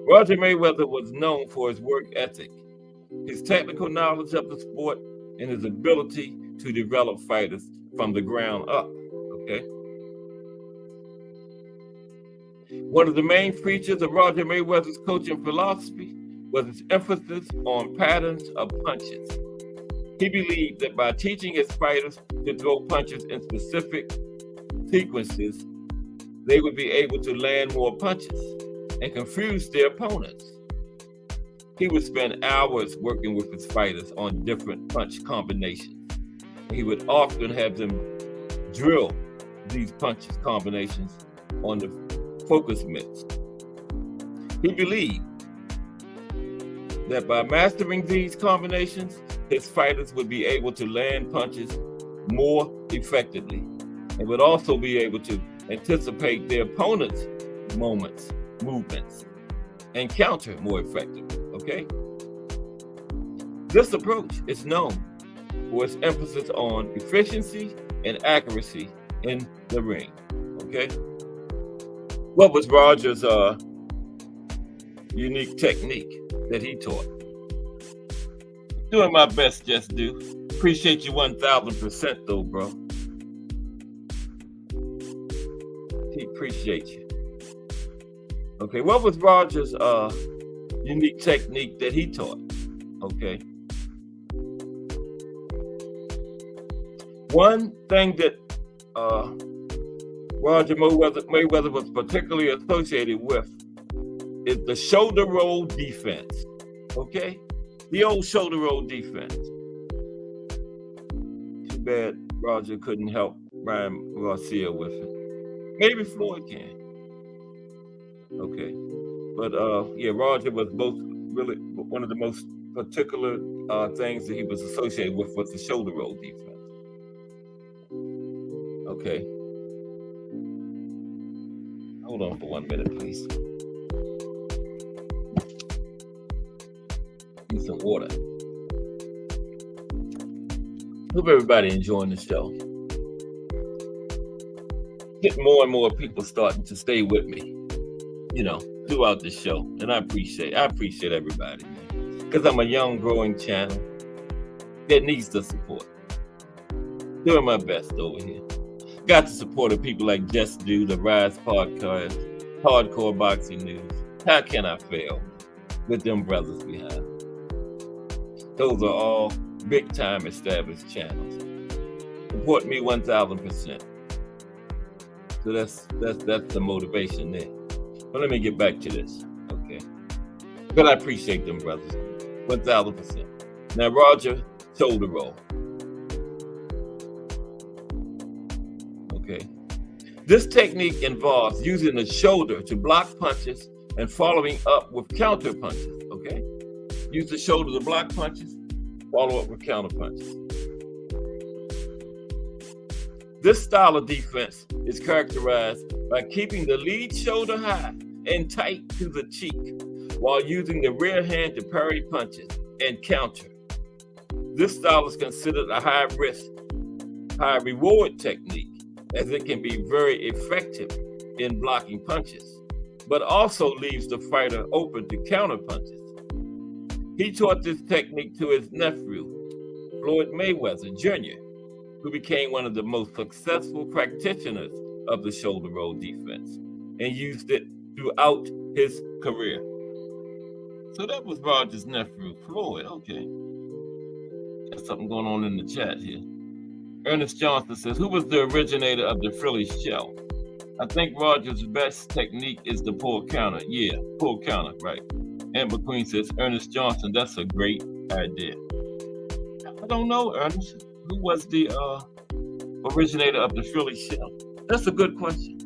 Speaker 1: Roger Mayweather was known for his work ethic, his technical knowledge of the sport, and his ability to develop fighters from the ground up. Okay. One of the main features of Roger Mayweather's coaching philosophy was his emphasis on patterns of punches. He believed that by teaching his fighters to throw punches in specific sequences, they would be able to land more punches and confuse their opponents. He would spend hours working with his fighters on different punch combinations. He would often have them drill these punch combinations on the focus mitts. He believed that by mastering these combinations, his fighters would be able to land punches more effectively and would also be able to anticipate their opponent's movements, and counter more effectively, okay? This approach is known for its emphasis on efficiency and accuracy in the ring, okay? What was Roger's unique technique that he taught? Doing my best, Just Do. Appreciate you 1,000% though, bro. He appreciate you. Okay, what was Roger's unique technique that he taught? Okay. One thing that Roger Mayweather was particularly associated with is the shoulder roll defense. Okay? The old shoulder roll defense. Too bad Roger couldn't help Ryan Garcia with it. Maybe Floyd can. Okay. But yeah, Roger was really one of the most particular things that he was associated with was the shoulder roll defense. Okay. Hold on for 1 minute, please. Need some water. Hope everybody enjoying the show. Get more and more people starting to stay with me, throughout the show. And I appreciate everybody. because I'm a young, growing channel that needs the support. Doing my best over here. Got the support of people like Just Do, the Rise Podcast, Hardcore Boxing News. How can I fail with them brothers behind? Those are all big-time established channels. Support me 1,000%. So that's the motivation there. But let me get back to this, okay? But I appreciate them brothers, 1,000%. Now, Roger, shoulder roll. Okay. This technique involves using the shoulder to block punches and following up with counter punches, okay? Use the shoulder to block punches, follow up with counter punches. This style of defense is characterized by keeping the lead shoulder high and tight to the cheek while using the rear hand to parry punches and counter. This style is considered a high risk, high reward technique, as it can be very effective in blocking punches, but also leaves the fighter open to counter punches. He taught this technique to his nephew, Floyd Mayweather Jr., who became one of the most successful practitioners of the shoulder roll defense and used it throughout his career. So that was Roger's nephew, Floyd. Okay. Got something going on in the chat here. Ernest Johnson says, who was the originator of the Philly shell? I think Roger's best technique is the pull counter. Yeah, pull counter, right. And McQueen says, Ernest Johnson, that's a great idea. I don't know, Ernest. Who was the originator of the Philly shell? That's a good question.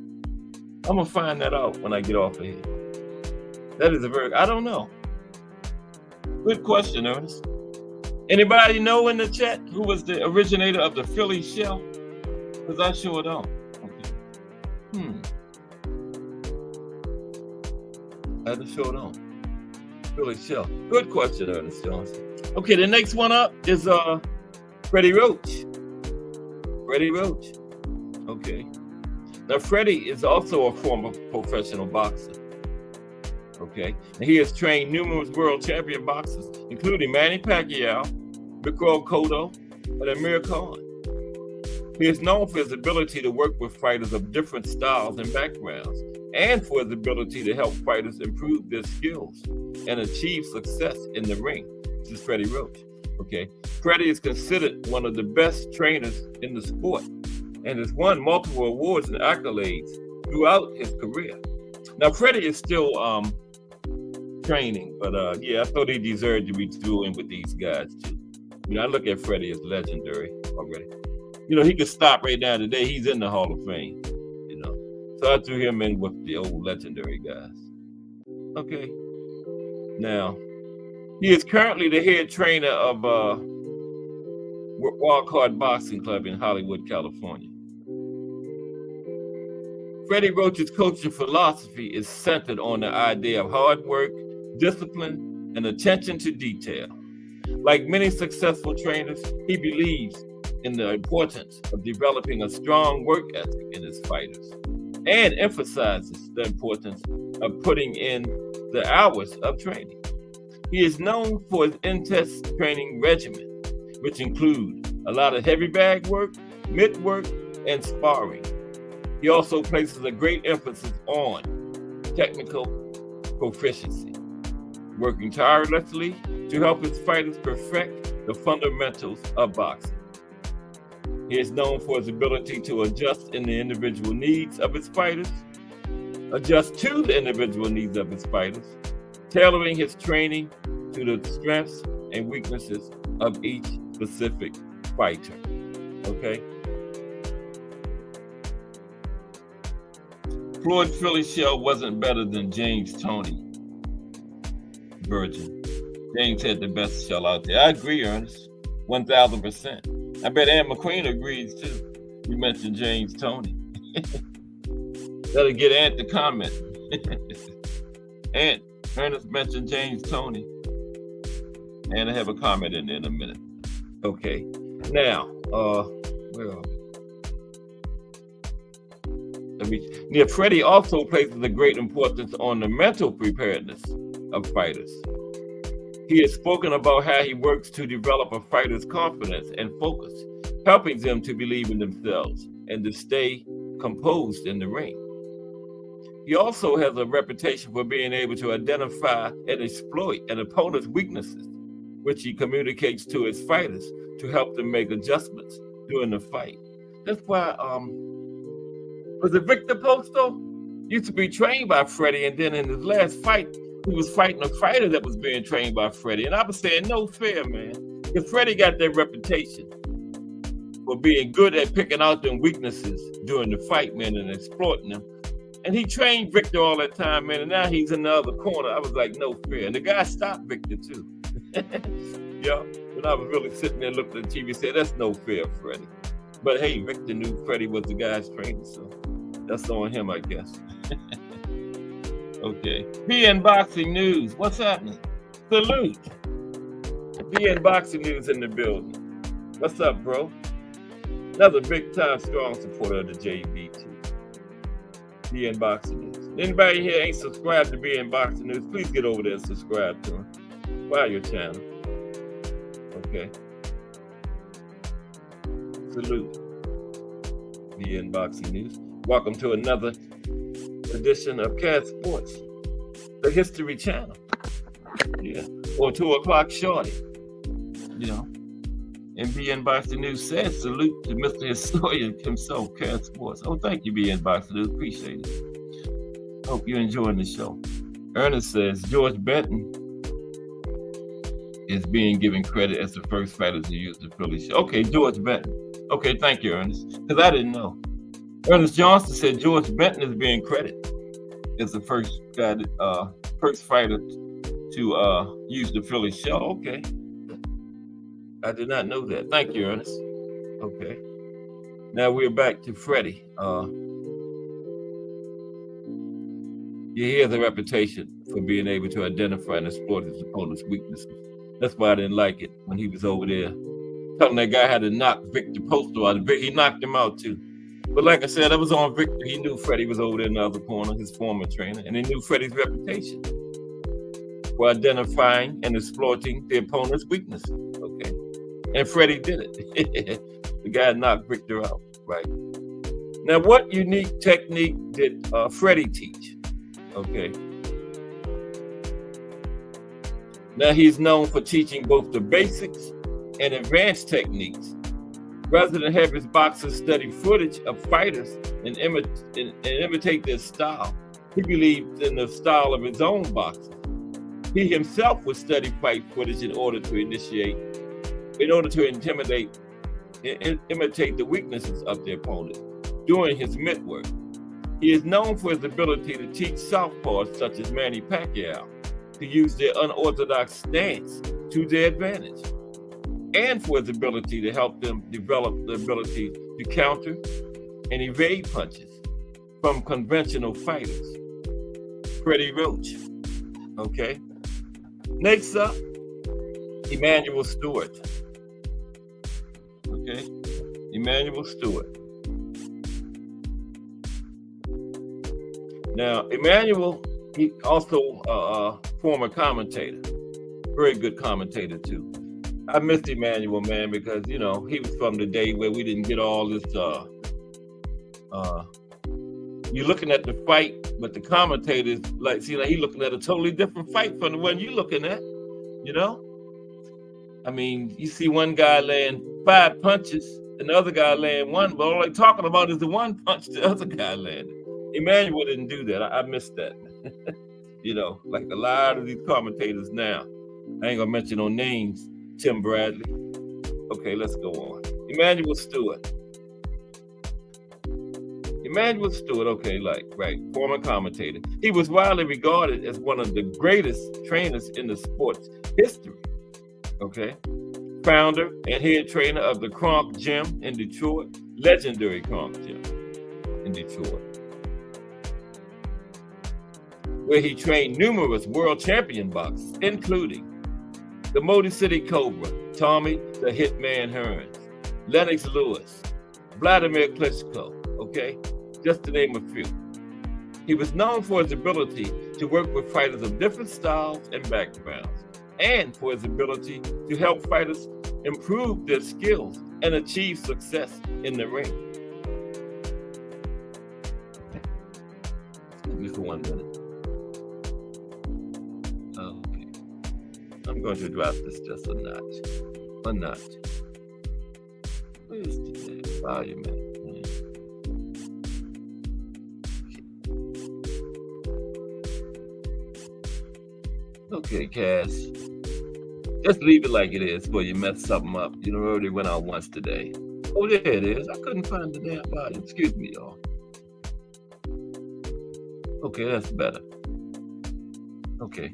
Speaker 1: I'm gonna find that out when I get off of here. That is I don't know. Good question, Ernest. Anybody know in the chat who was the originator of the Philly shell? Because I sure don't. Okay. I sure don't. Philly shell. Good question, Ernest Johnson. Okay, the next one up is Freddie Roach. Freddie Roach. Okay. Now, Freddie is also a former professional boxer. Okay. And he has trained numerous world champion boxers, including Manny Pacquiao, Mikhail Cotto, and Amir Khan. He is known for his ability to work with fighters of different styles and backgrounds, and for his ability to help fighters improve their skills and achieve success in the ring. This is Freddie Roach. Okay, Freddie is considered one of the best trainers in the sport and has won multiple awards and accolades throughout his career. Now, Freddie is still training, but yeah, I thought he deserved to be dueling with these guys too. You know, I look at Freddie as legendary already. You know, he could stop right now today. He's in the Hall of Fame, you know. So I threw him in with the old legendary guys. Okay, now, he is currently the head trainer of Wildcard Boxing Club in Hollywood, California. Freddie Roach's coaching philosophy is centered on the idea of hard work, discipline, and attention to detail. Like many successful trainers, he believes in the importance of developing a strong work ethic in his fighters and emphasizes the importance of putting in the hours of training. He is known for his intense training regimen, which include a lot of heavy bag work, mitt work, and sparring. He also places a great emphasis on technical proficiency, working tirelessly to help his fighters perfect the fundamentals of boxing. He is known for his ability to adjust in the individual needs of his fighters, adjust to the individual needs of his fighters, tailoring his training to the strengths and weaknesses of each specific fighter. Okay? Floyd Philly shell wasn't better than James Toney Virgin. James had the best shell out there. I agree, Ernest, 1,000%. I bet Ann McQueen agrees too. You mentioned James Toney. That'll get Ant to comment. Ant, Ernest mentioned James Toney. And I have a comment in there in a minute. Okay. Now, where are we? Freddie also places a great importance on the mental preparedness of fighters. He has spoken about how he works to develop a fighter's confidence and focus, helping them to believe in themselves and to stay composed in the ring. He also has a reputation for being able to identify and exploit an opponent's weaknesses, which he communicates to his fighters to help them make adjustments during the fight. That's why, was it Victor Posto? Used to be trained by Freddie, and then in his last fight, he was fighting a fighter that was being trained by Freddie. And I was saying, no fair, man. Because Freddie got that reputation for being good at picking out them weaknesses during the fight, man, and exploiting them. And he trained Victor all that time, man, and now he's in the other corner. I was like, no fair. And the guy stopped Victor, too. Yeah, when I was really sitting there looking at the TV, said, that's no fair, Freddie. But hey, Victor knew Freddie was the guy's trainer, so that's on him, I guess. Okay. BN Boxing News, what's happening? Salute. BN Boxing News in the building. What's up, bro? Another big time strong supporter of the JB too. BN Boxing News. Anybody here ain't subscribed to BN Boxing News, please get over there and subscribe to him. Wow, your channel. Okay. Salute. BN Boxing News. Welcome to another edition of Cat Sports, the History Channel. Yeah. Or 2 o'clock shorty. You know. And BN Boxing News says salute to Mr. Historian himself, Cat Sports. Oh, thank you, BN Boxing News. Appreciate it. Hope you're enjoying the show. Ernest says George Benton is being given credit as the first fighter to use the Philly show. Okay, George Benton. Okay, thank you, Ernest. Because I didn't know. Ernest Johnson said George Benton is being credited as the first guy, first fighter to use the Philly show. Okay. I did not know that. Thank you, Ernest. Okay. Now we're back to Freddie. He has a reputation for being able to identify and exploit his opponent's weaknesses. That's why I didn't like it when he was over there telling that guy how to knock Victor Posto out. He knocked him out too. But like I said, that was on Victor. He knew Freddie was over there in the other corner, his former trainer, and he knew Freddie's reputation for identifying and exploiting the opponent's weaknesses. Okay. And Freddie did it. The guy knocked Victor out, right? Now, what unique technique did Freddie teach? Okay. Now, he's known for teaching both the basics and advanced techniques. Rather than have his boxers study footage of fighters and imitate their style, he believed in the style of his own boxing. He himself would study fight footage in order to imitate the weaknesses of the opponent during his mitt work. He is known for his ability to teach southpaws such as Manny Pacquiao to use their unorthodox stance to their advantage, and for his ability to help them develop the ability to counter and evade punches from conventional fighters. Freddie Roach. Okay. Next up, Emanuel Stewart. Okay. Emanuel Stewart. Now, Emanuel, he also a former commentator. Very good commentator, too. I missed Emanuel, man, because, you know, he was from the day where we didn't get all this, you're looking at the fight, but the commentators, like, see, like, he's looking at a totally different fight from the one you're looking at, you know? I mean, you see one guy laying 5 punches and the other guy laying 1, but all they're talking about is the 1 punch the other guy landed. Emanuel didn't do that. I missed that. You know, like a lot of these commentators now. I ain't gonna mention no names. Tim Bradley. Okay, let's go on. Emanuel Stewart. Emanuel Stewart, okay, right, former commentator. He was widely regarded as one of the greatest trainers in the sport's history. Okay. Founder and head trainer of the Kronk Gym in Detroit. Legendary Kronk Gym in Detroit, where he trained numerous world champion boxers, including the Motor City Cobra, Tommy the Hitman Hearns, Lennox Lewis, Vladimir Klitschko, okay? Just to name a few. He was known for his ability to work with fighters of different styles and backgrounds, and for his ability to help fighters improve their skills and achieve success in the ring. Excuse me for 1 minute. Okay. I'm going to drop this just a notch. A notch. Where's the volume at? Okay, Cass. Just leave it like it is before you mess something up. You know, already went out once today. Oh, there it is. I couldn't find the damn volume. Excuse me, y'all. Okay, that's better. Okay.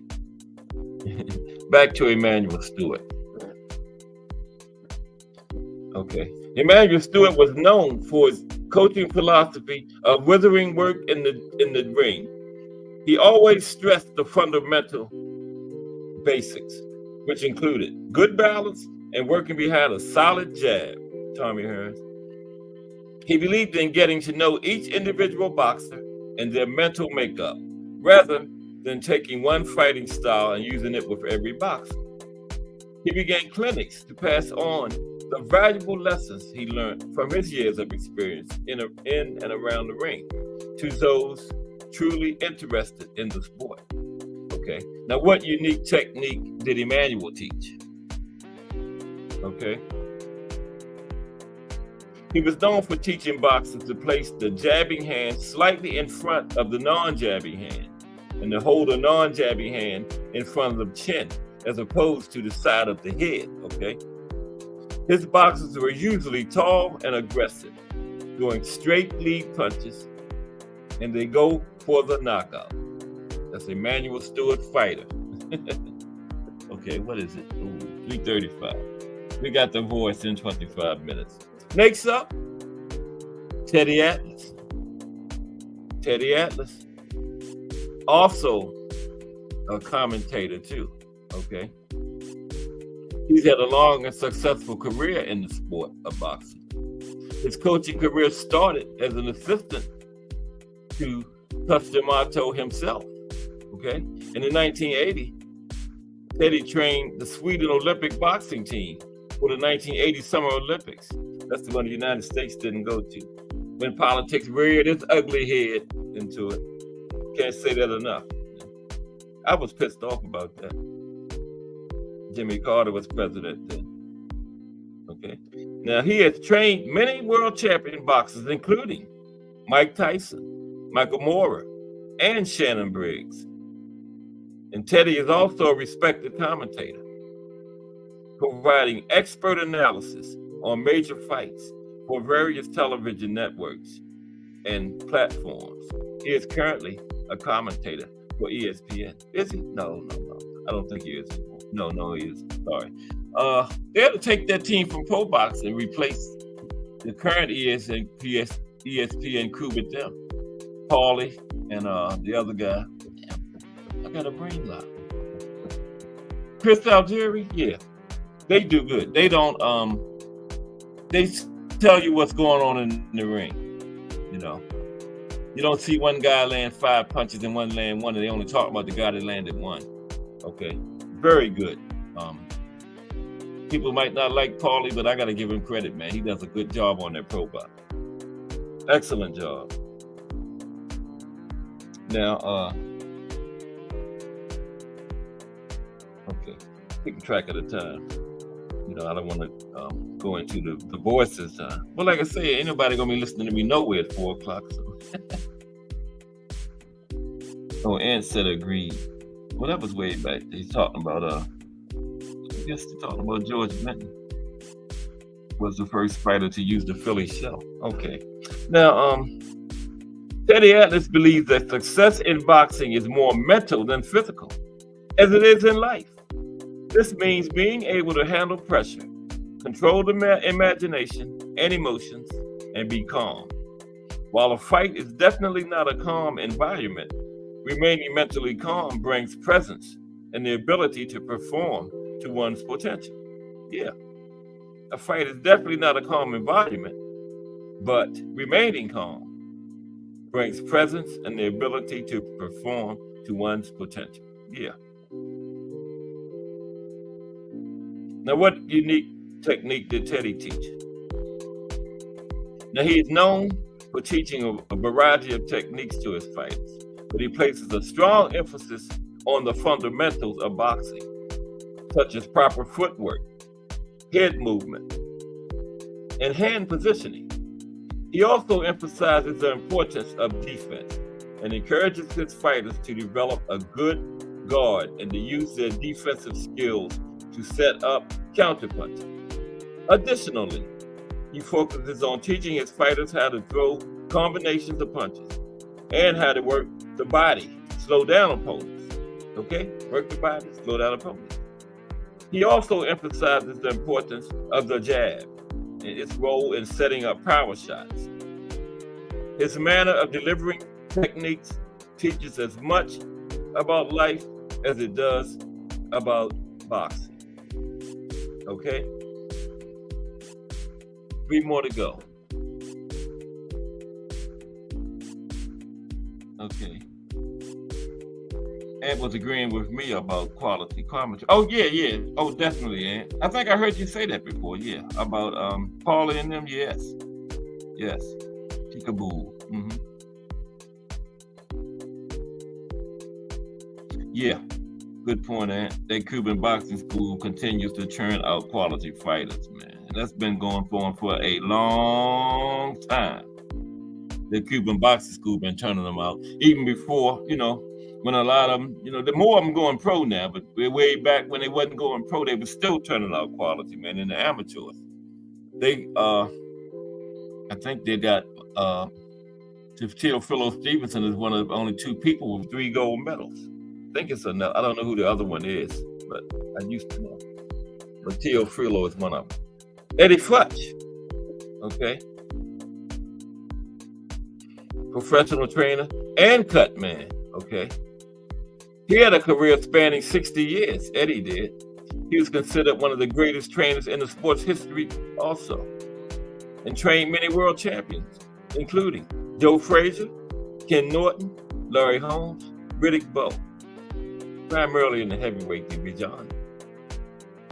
Speaker 1: Back to Emanuel Stewart. Okay. Emanuel Stewart was known for his coaching philosophy of withering work in the ring. He always stressed the fundamental basics, which included good balance and working behind a solid jab, Tommy Hearns. He believed in getting to know each individual boxer and their mental makeup, rather than taking one fighting style and using it with every boxer. He began clinics to pass on the valuable lessons he learned from his years of experience in and around the ring to those truly interested in the sport. Okay, now what unique technique did Emanuel teach? Okay. He was known for teaching boxers to place the jabbing hand slightly in front of the non-jabbing hand and to hold a non-jabbing hand in front of the chin as opposed to the side of the head, okay? His boxers were usually tall and aggressive, doing straight lead punches, and they go for the knockout. That's Emanuel Stewart fighter. Okay, what is it? Ooh, 3:35. We got the voice in 25 minutes. Next up, Teddy Atlas. Teddy Atlas, also a commentator too, okay? He's had a long and successful career in the sport of boxing. His coaching career started as an assistant to D'Amato himself, okay? And in 1980, Teddy trained the Sweden Olympic boxing team for the 1980 Summer Olympics. That's the one the United States didn't go to. When politics reared its ugly head into it. Can't say that enough. I was pissed off about that. Jimmy Carter was president then. Okay. Now, he has trained many world champion boxers, including Mike Tyson, Michael Moorer, and Shannon Briggs. And Teddy is also a respected commentator, providing expert analysis on major fights for various television networks and platforms. He is currently a commentator for ESPN. Is he? No. I don't think he is. No, he is. Sorry. They had to take that team from Pro Boxing and replace the current ESPN crew with them. Paulie and the other guy. I got a brain lock. Chris Algieri, yeah. They do good. They don't they tell you what's going on in the ring. You know. You don't see one guy land 5 punches and one land 1, and they only talk about the guy that landed 1. Okay. Very good. People might not like Paulie, but I got to give him credit, man. He does a good job on that Pro Box. Excellent job. Now, okay, keeping track of the time. You know, I don't want to go into the voices. But like I say, ain't nobody going to be listening to me nowhere at 4 o'clock. So. Oh, Ant said agreed. Well, that was way back. He's talking about, I guess he's talking about George Benton. Was the first fighter to use the Philly shell. Okay. Now, Teddy Atlas believes that success in boxing is more mental than physical, as it is in life. This means being able to handle pressure, control the imagination and emotions, and be calm. While a fight is definitely not a calm environment, remaining mentally calm brings presence and the ability to perform to one's potential. Yeah, a fight is definitely not a calm environment, but remaining calm brings presence and the ability to perform to one's potential. Yeah. Now, what unique technique did Teddy teach? Now, he is known for teaching a variety of techniques to his fighters, but he places a strong emphasis on the fundamentals of boxing, such as proper footwork, head movement, and hand positioning. He also emphasizes the importance of defense and encourages his fighters to develop a good guard and to use their defensive skills to set up counterpunches. Additionally, he focuses on teaching his fighters how to throw combinations of punches and how to work the body, slow down opponents. Okay? Work the body, slow down opponents. He also emphasizes the importance of the jab and its role in setting up power shots. His manner of delivering techniques teaches as much about life as it does about boxing. Okay? 3 more to go. Okay. Ed was agreeing with me about quality commentary. Oh, yeah. Oh, definitely, Ed. I think I heard you say that before, yeah. About Paula and them, yes. Peekaboo. Yeah, good point, Ed. That Cuban boxing school continues to churn out quality fighters, man. That's been going on for a long time. The Cuban boxing school been turning them out, even before, when a lot of them, the more of them going pro now, but way back when they wasn't going pro, they were still turning out quality, man, in the amateurs. They, I think they got, Teofilo Stevenson is one of the only 2 people with 3 gold medals. I think it's enough. I don't know who the other one is, but I used to know. But Teofilo is one of them. Eddie Futch, okay, professional trainer and cut man, okay. He had a career spanning 60 years, Eddie did. He was considered one of the greatest trainers in the sport's history also, and trained many world champions, including Joe Frazier, Ken Norton, Larry Holmes, Riddick Bowe, primarily in the heavyweight division.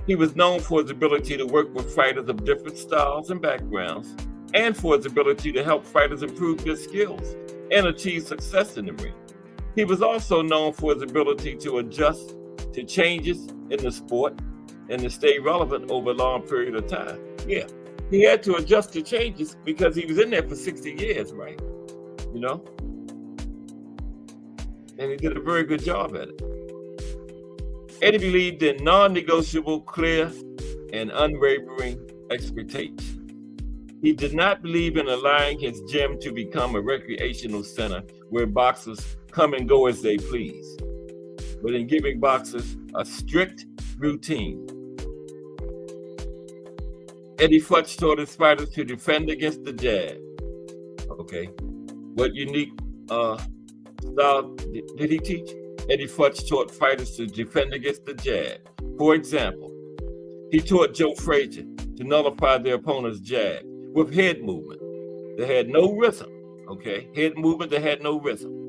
Speaker 1: He was known for his ability to work with fighters of different styles and backgrounds, and for his ability to help fighters improve their skills and achieve success in the ring. He was also known for his ability to adjust to changes in the sport and to stay relevant over a long period of time. Yeah, he had to adjust to changes because he was in there for 60 years, right? And he did a very good job at it. Eddie believed in non-negotiable, clear, and unwavering expectation. He did not believe in allowing his gym to become a recreational center where boxers come and go as they please, but in giving boxers a strict routine. Eddie Futch taught his fighters to defend against the jab. Okay, what unique style did he teach? Eddie Futch taught fighters to defend against the jab. For example, he taught Joe Frazier to nullify their opponent's jab with head movement that had no rhythm. Okay, head movement that had no rhythm.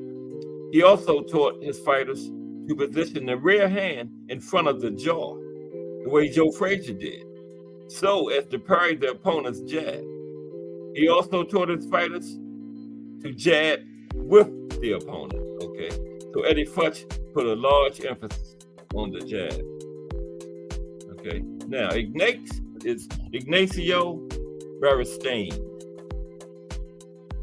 Speaker 1: He also taught his fighters to position the rear hand in front of the jaw, the way Joe Frazier did, so as to parry the opponent's jab. He also taught his fighters to jab with the opponent. Okay, so Eddie Futch put a large emphasis on the jab. Okay, now Ignacio Beristain.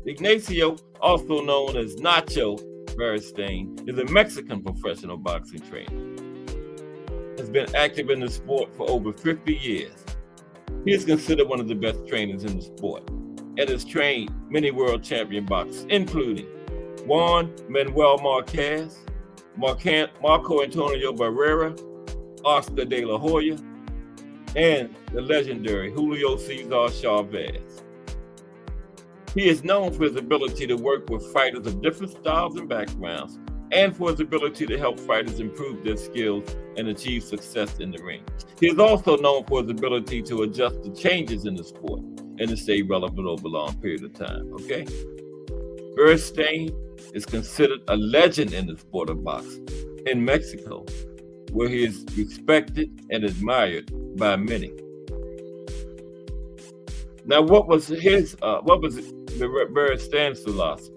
Speaker 1: Ignacio, also known as Nacho Beristain, is a Mexican professional boxing trainer. Has been active in the sport for over 50 years. He is considered one of the best trainers in the sport and has trained many world champion boxers, including Juan Manuel Marquez, Marco Antonio Barrera, Oscar De La Hoya, and the legendary Julio Cesar Chavez. He is known for his ability to work with fighters of different styles and backgrounds, and for his ability to help fighters improve their skills and achieve success in the ring. He is also known for his ability to adjust to changes in the sport and to stay relevant over a long period of time, okay? Beristain is considered a legend in the sport of boxing in Mexico where he is respected and admired by many. Now, what was the Bear Stearns' philosophy?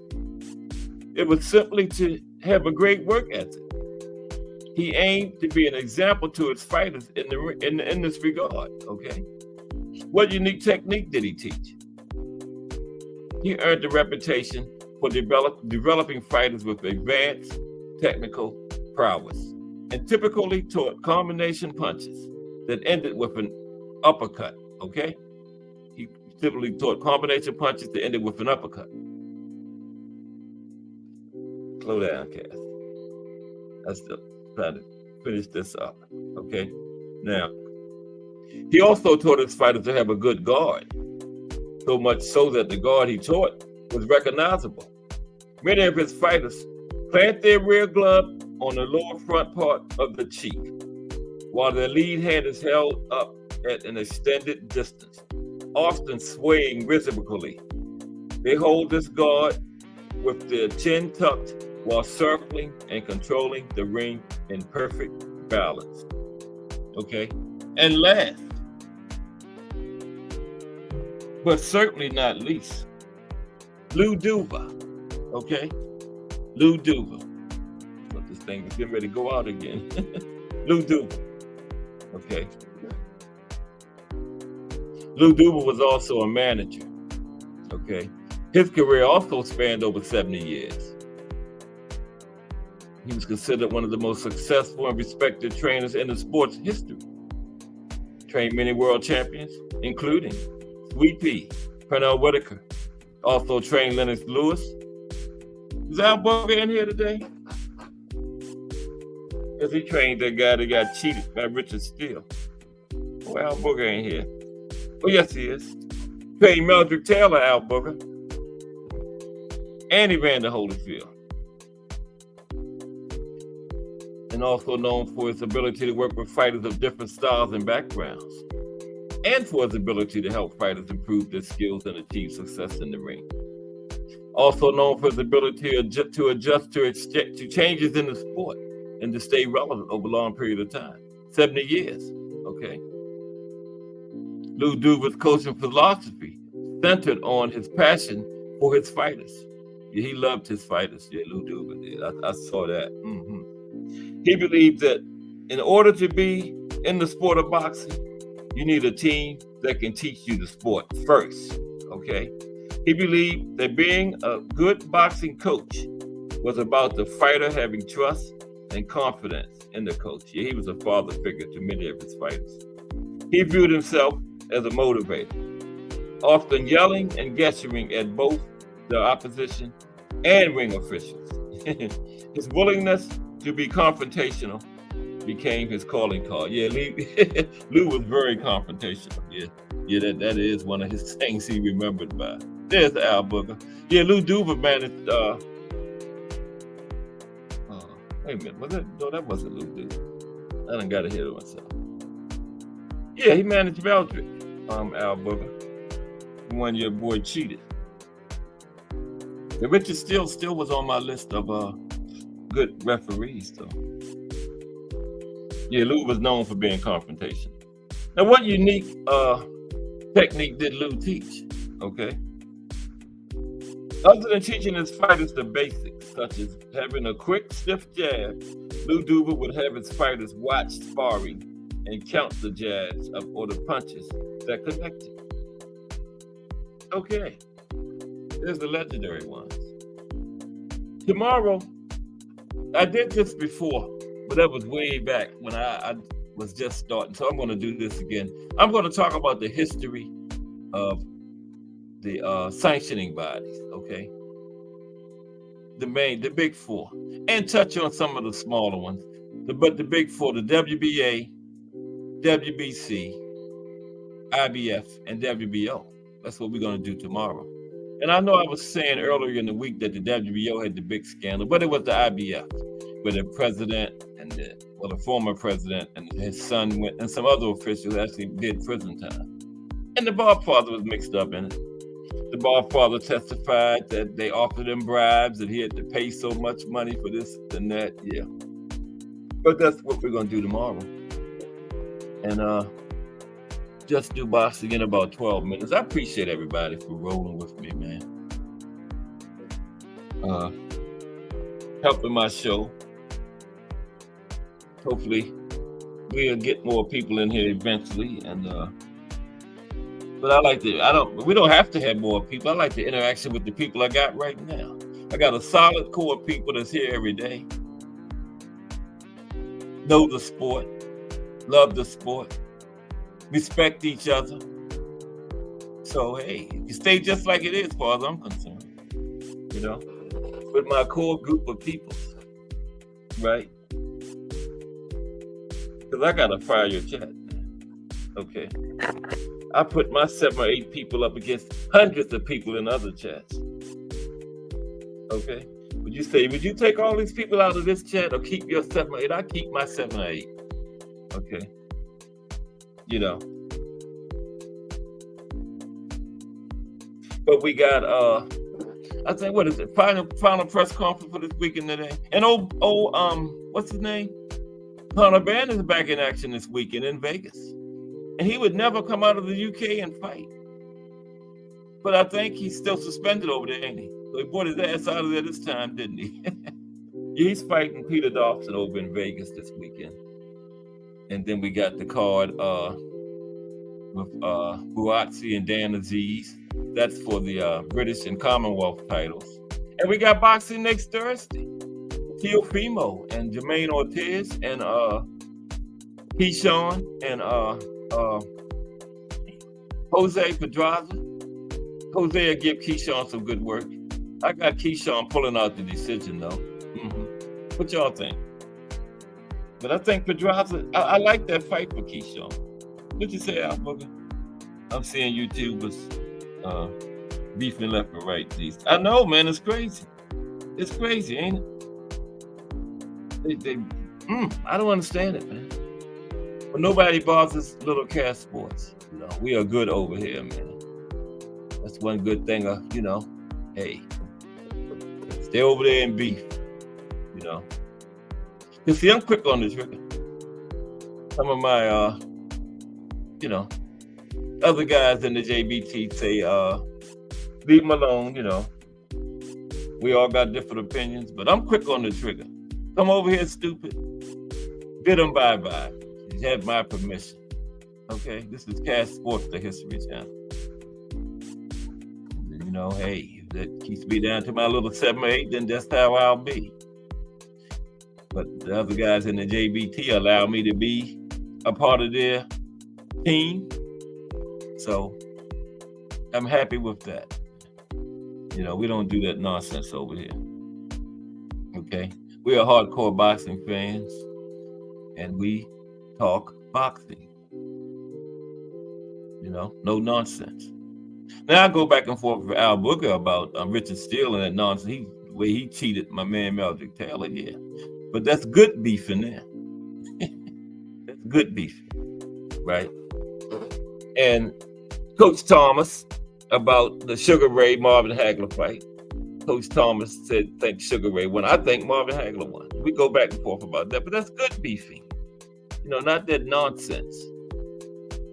Speaker 1: It was simply to have a great work ethic. He aimed to be an example to his fighters in this regard. Okay, what unique technique did he teach? He earned a reputation for developing fighters with advanced technical prowess, and typically taught combination punches that ended with an uppercut. Okay, he typically taught combination punches that ended with an uppercut. Slow down, Cass. That's the trying to finish this up. Okay. Now, he also taught his fighters to have a good guard, so much so that the guard he taught was recognizable. Many of his fighters plant their rear glove on the lower front part of the cheek, while their lead hand is held up at an extended distance, often swaying rhythmically. They hold this guard with their chin tucked while circling and controlling the ring in perfect balance. Okay? And last, but certainly not least, Lou Duva. Okay? Lou Duva. But this thing is getting ready to go out again. Lou Duva. Okay? Lou Duva was also a manager. Okay? His career also spanned over 70 years. He was considered one of the most successful and respected trainers in the sport's history. Trained many world champions, including Sweet Pea, Pernell Whitaker. Also trained Lennox Lewis. Is Al Booger in here today? Because he trained that guy that got cheated by Richard Steele. Oh, Al Booger ain't here. Oh, yes, he is. Trained Meldrick Taylor, Al Booger. And Evander Holyfield. And also known for his ability to work with fighters of different styles and backgrounds, and for his ability to help fighters improve their skills and achieve success in the ring. Also known for his ability to adjust to changes in the sport and to stay relevant over a long period of time, 70 years, okay? Lou Duva's coaching philosophy centered on his passion for his fighters. Yeah, he loved his fighters, yeah, Lou Duva did. I saw that. He believed that in order to be in the sport of boxing, you need a team that can teach you the sport first, okay? He believed that being a good boxing coach was about the fighter having trust and confidence in the coach. Yeah, he was a father figure to many of his fighters. He viewed himself as a motivator, often yelling and gesturing at both the opposition and ring officials. His willingness to be confrontational became his calling card. Yeah, Lou was very confrontational. Yeah, that is one of his things he remembered by. There's Al Booger. Yeah, Lou Duva managed. Wait a minute, was that? No, that wasn't Lou Duva. I done got ahead of myself. Yeah, he managed Meldrick. Al Booger. The one your boy cheated. And Richard Steele still was on my list of good referees, though. Yeah, Lou was known for being confrontational. Now, what unique technique did Lou teach? Okay. Other than teaching his fighters the basics, such as having a quick, stiff jab, Lou Duva would have his fighters watch sparring and count the jabs or the punches that connected. Okay. There's the legendary ones. Tomorrow, I did this before, but that was way back when I was just starting. So I'm going to do this again. I'm going to talk about the history of the sanctioning bodies, okay? The big four, and touch on some of the smaller ones. But the big four, the WBA, WBC, IBF, and WBO. That's what we're going to do tomorrow. And I know I was saying earlier in the week that the WBO had the big scandal, but it was the IBF, where the president and the former president and his son went, and some other officials actually did prison time. And the Godfather was mixed up in it. The Godfather testified that they offered him bribes, that he had to pay so much money for this and that. Yeah. But that's what we're gonna do tomorrow. And just do boxing in about 12 minutes. I appreciate everybody for rolling with me, man. Helping my show. Hopefully we'll get more people in here eventually. But we don't have to have more people. I like the interaction with the people I got right now. I got a solid core of people that's here every day. Know the sport, love the sport, respect each other. So, hey, you stay just like it is, as far as I'm concerned, with my core group of people, right? Because I got to fire your chat, okay? I put my 7 or 8 people up against hundreds of people in other chats, okay? Would you take all these people out of this chat or keep your 7 or 8? I keep my 7 or 8, okay? But we got, I think, what is it? Final press conference for this weekend today. And what's his name? Conor Ban is back in action this weekend in Vegas. And he would never come out of the UK and fight. But I think he's still suspended over there, ain't he? So he brought his ass out of there this time, didn't he? He's fighting Peter Dawson over in Vegas this weekend. And then we got the card with Buatsi and Dan Aziz. That's for the British and Commonwealth titles. And we got boxing next Thursday. Teofimo and Jermaine Ortiz and Keyshawn and Jose Pedraza. Jose will give Keyshawn some good work. I got Keyshawn pulling out the decision, though. What y'all think? But I think Pedraza, I like that fight for Keyshawn. What you say, Al Booger? I'm seeing YouTubers beefing left and right. I know, man, it's crazy. It's crazy, ain't it? I don't understand it, man. But nobody bothers little cat sports. We are good over here, man. That's one good thing, hey, stay over there and beef, You see, I'm quick on this, Ricky. Some of my, other guys in the JBT say, leave them alone, We all got different opinions, but I'm quick on the trigger. Come over here, stupid. Bid them bye-bye. You have my permission. Okay, this is Cash Sports, the History Channel. Hey, if that keeps me down to my little 7 or 8, then that's how I'll be. But the other guys in the JBT allow me to be a part of their team. So I'm happy with that. We don't do that nonsense over here. Okay? We are hardcore boxing fans, and we talk boxing. No nonsense. Now I go back and forth with Al Booker about Richard Steele and that nonsense. Where he cheated my man Meldrick Taylor, yeah. But that's good beef in there. That's good beef, right? And Coach Thomas about the Sugar Ray Marvin Hagler fight. Coach Thomas said, think Sugar Ray won. I think Marvin Hagler won. We go back and forth about that, but that's good beefing. Not that nonsense.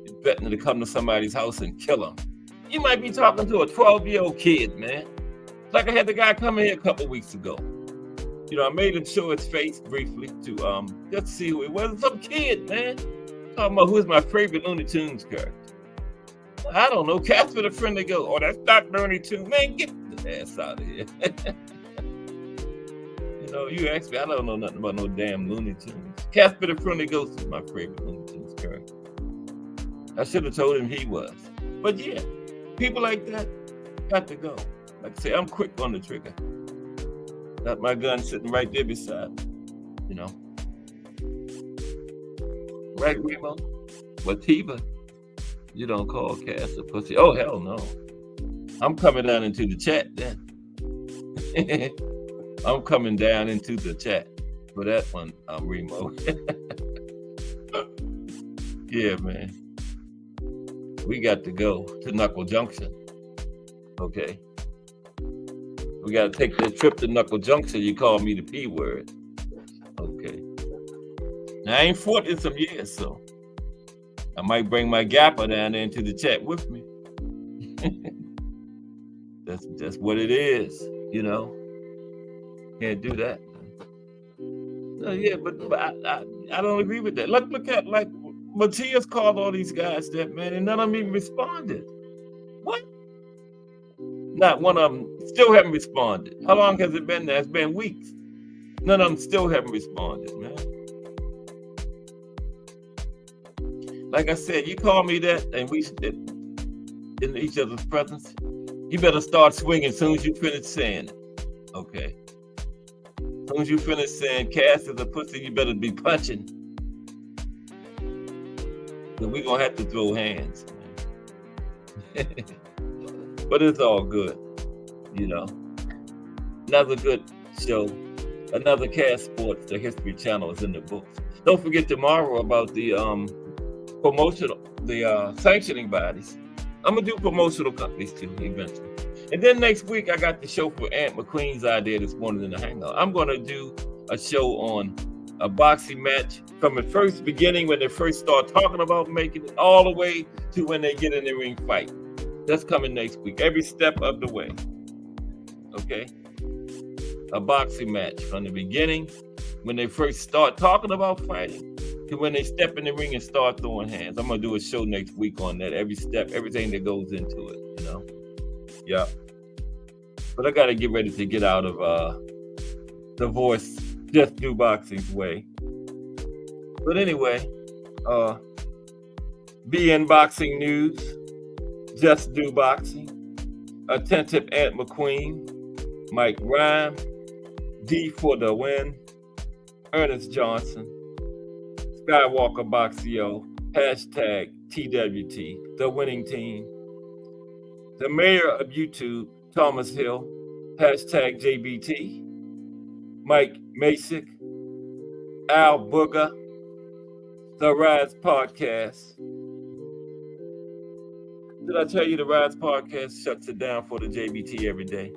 Speaker 1: You're betting to come to somebody's house and kill them. You might be talking to a 12-year-old kid, man. Like I had the guy come in here a couple weeks ago. I made him show his face briefly to just see who it was. Some kid, man. Talking about who's my favorite Looney Tunes character. I don't know. Casper the Friendly Ghost. Oh, that's not Looney Tunes. Man, get the ass out of here. You asked me, I don't know nothing about no damn Looney Tunes. Casper the Friendly Ghost is my favorite Looney Tunes character. I should have told him he was. But yeah, people like that got to go. Like I say, I'm quick on the trigger. Got my gun sitting right there beside me, Right, Remo? Whatever. You don't call Cass a pussy. Oh, hell no. I'm coming down into the chat then. I'm coming down into the chat for that one, Remo. Yeah, man. We got to go to Knuckle Junction. Okay. We got to take that trip to Knuckle Junction. You call me the P word. Okay. Now, I ain't fought in some years, so I might bring my gapper down there into the chat with me. That's what it is, you know. Can't do that. Yeah, but I don't agree with that. Look at, like, Matias called all these guys that, man, and none of them even responded. What? Not one of them still haven't responded. How long has it been there? It's been weeks. None of them still haven't responded, man. Like I said, you call me that, and we in each other's presence, you better start swinging as soon as you finish saying it. Okay. As soon as you finish saying Cass is a pussy, you better be punching. So we're gonna have to throw hands. But it's all good, you know. Another good show. Another Cass Sports, the History Channel, is in the books. Don't forget tomorrow about the sanctioning bodies. I'm gonna do promotional companies too eventually. And then next week I got the show for Aunt McQueen's idea this morning in the hangout. I'm gonna do a show on a boxing match from the first beginning, when they first start talking about making it, all the way to when they get in the ring fight. That's coming next week, every step of the way. Okay? A boxing match from the beginning, when they first start talking about fighting, to when they step in the ring and start throwing hands. I'm gonna do a show next week on that, every step, everything that goes into it, you know. Yeah. But I gotta get ready to get out of the voice, Just Do Boxing's way. But anyway, BN Boxing News, Just Do Boxing, Attentive Aunt McQueen, Mike Rhyme, D for the Win, Ernest Johnson, Skywalker Boxio, hashtag TWT, the winning team. The mayor of YouTube, Thomas Hill, hashtag JBT. Mike Masick, Al Booger, The Rise Podcast. Did I tell you the Rise Podcast shuts it down for the JBT every day?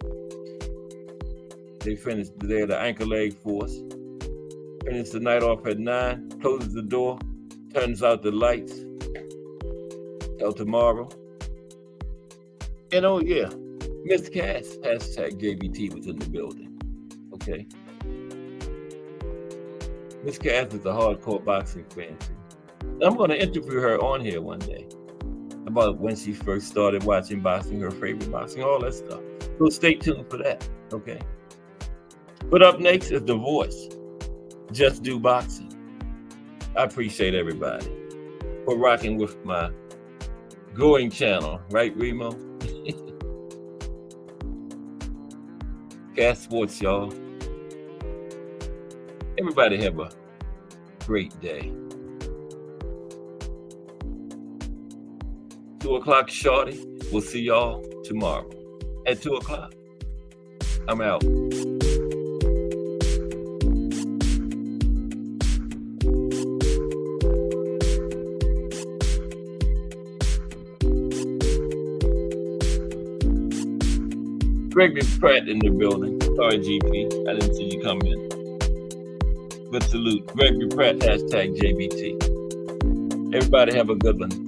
Speaker 1: They finished there, the Anchor Leg Force. Finished the night off at 9, closes the door, turns out the lights. Till tomorrow. And oh yeah, Miss Cass, hashtag JBT, was in the building. Okay. Miss Cass is a hardcore boxing fan too. I'm going to interview her on here one day about when she first started watching boxing, her favorite boxing, all that stuff. So stay tuned for that. Okay. But up next is The Voice, Just Do Boxing. I appreciate everybody for rocking with my growing channel, right, Remo? Cass Sports, y'all. Everybody have a great day. 2 o'clock shorty. We'll see y'all tomorrow at 2 o'clock. I'm out. Gregory Pratt in the building. Sorry, GP. I didn't see you come in. But salute. Gregory Pratt, hashtag JBT. Everybody have a good one.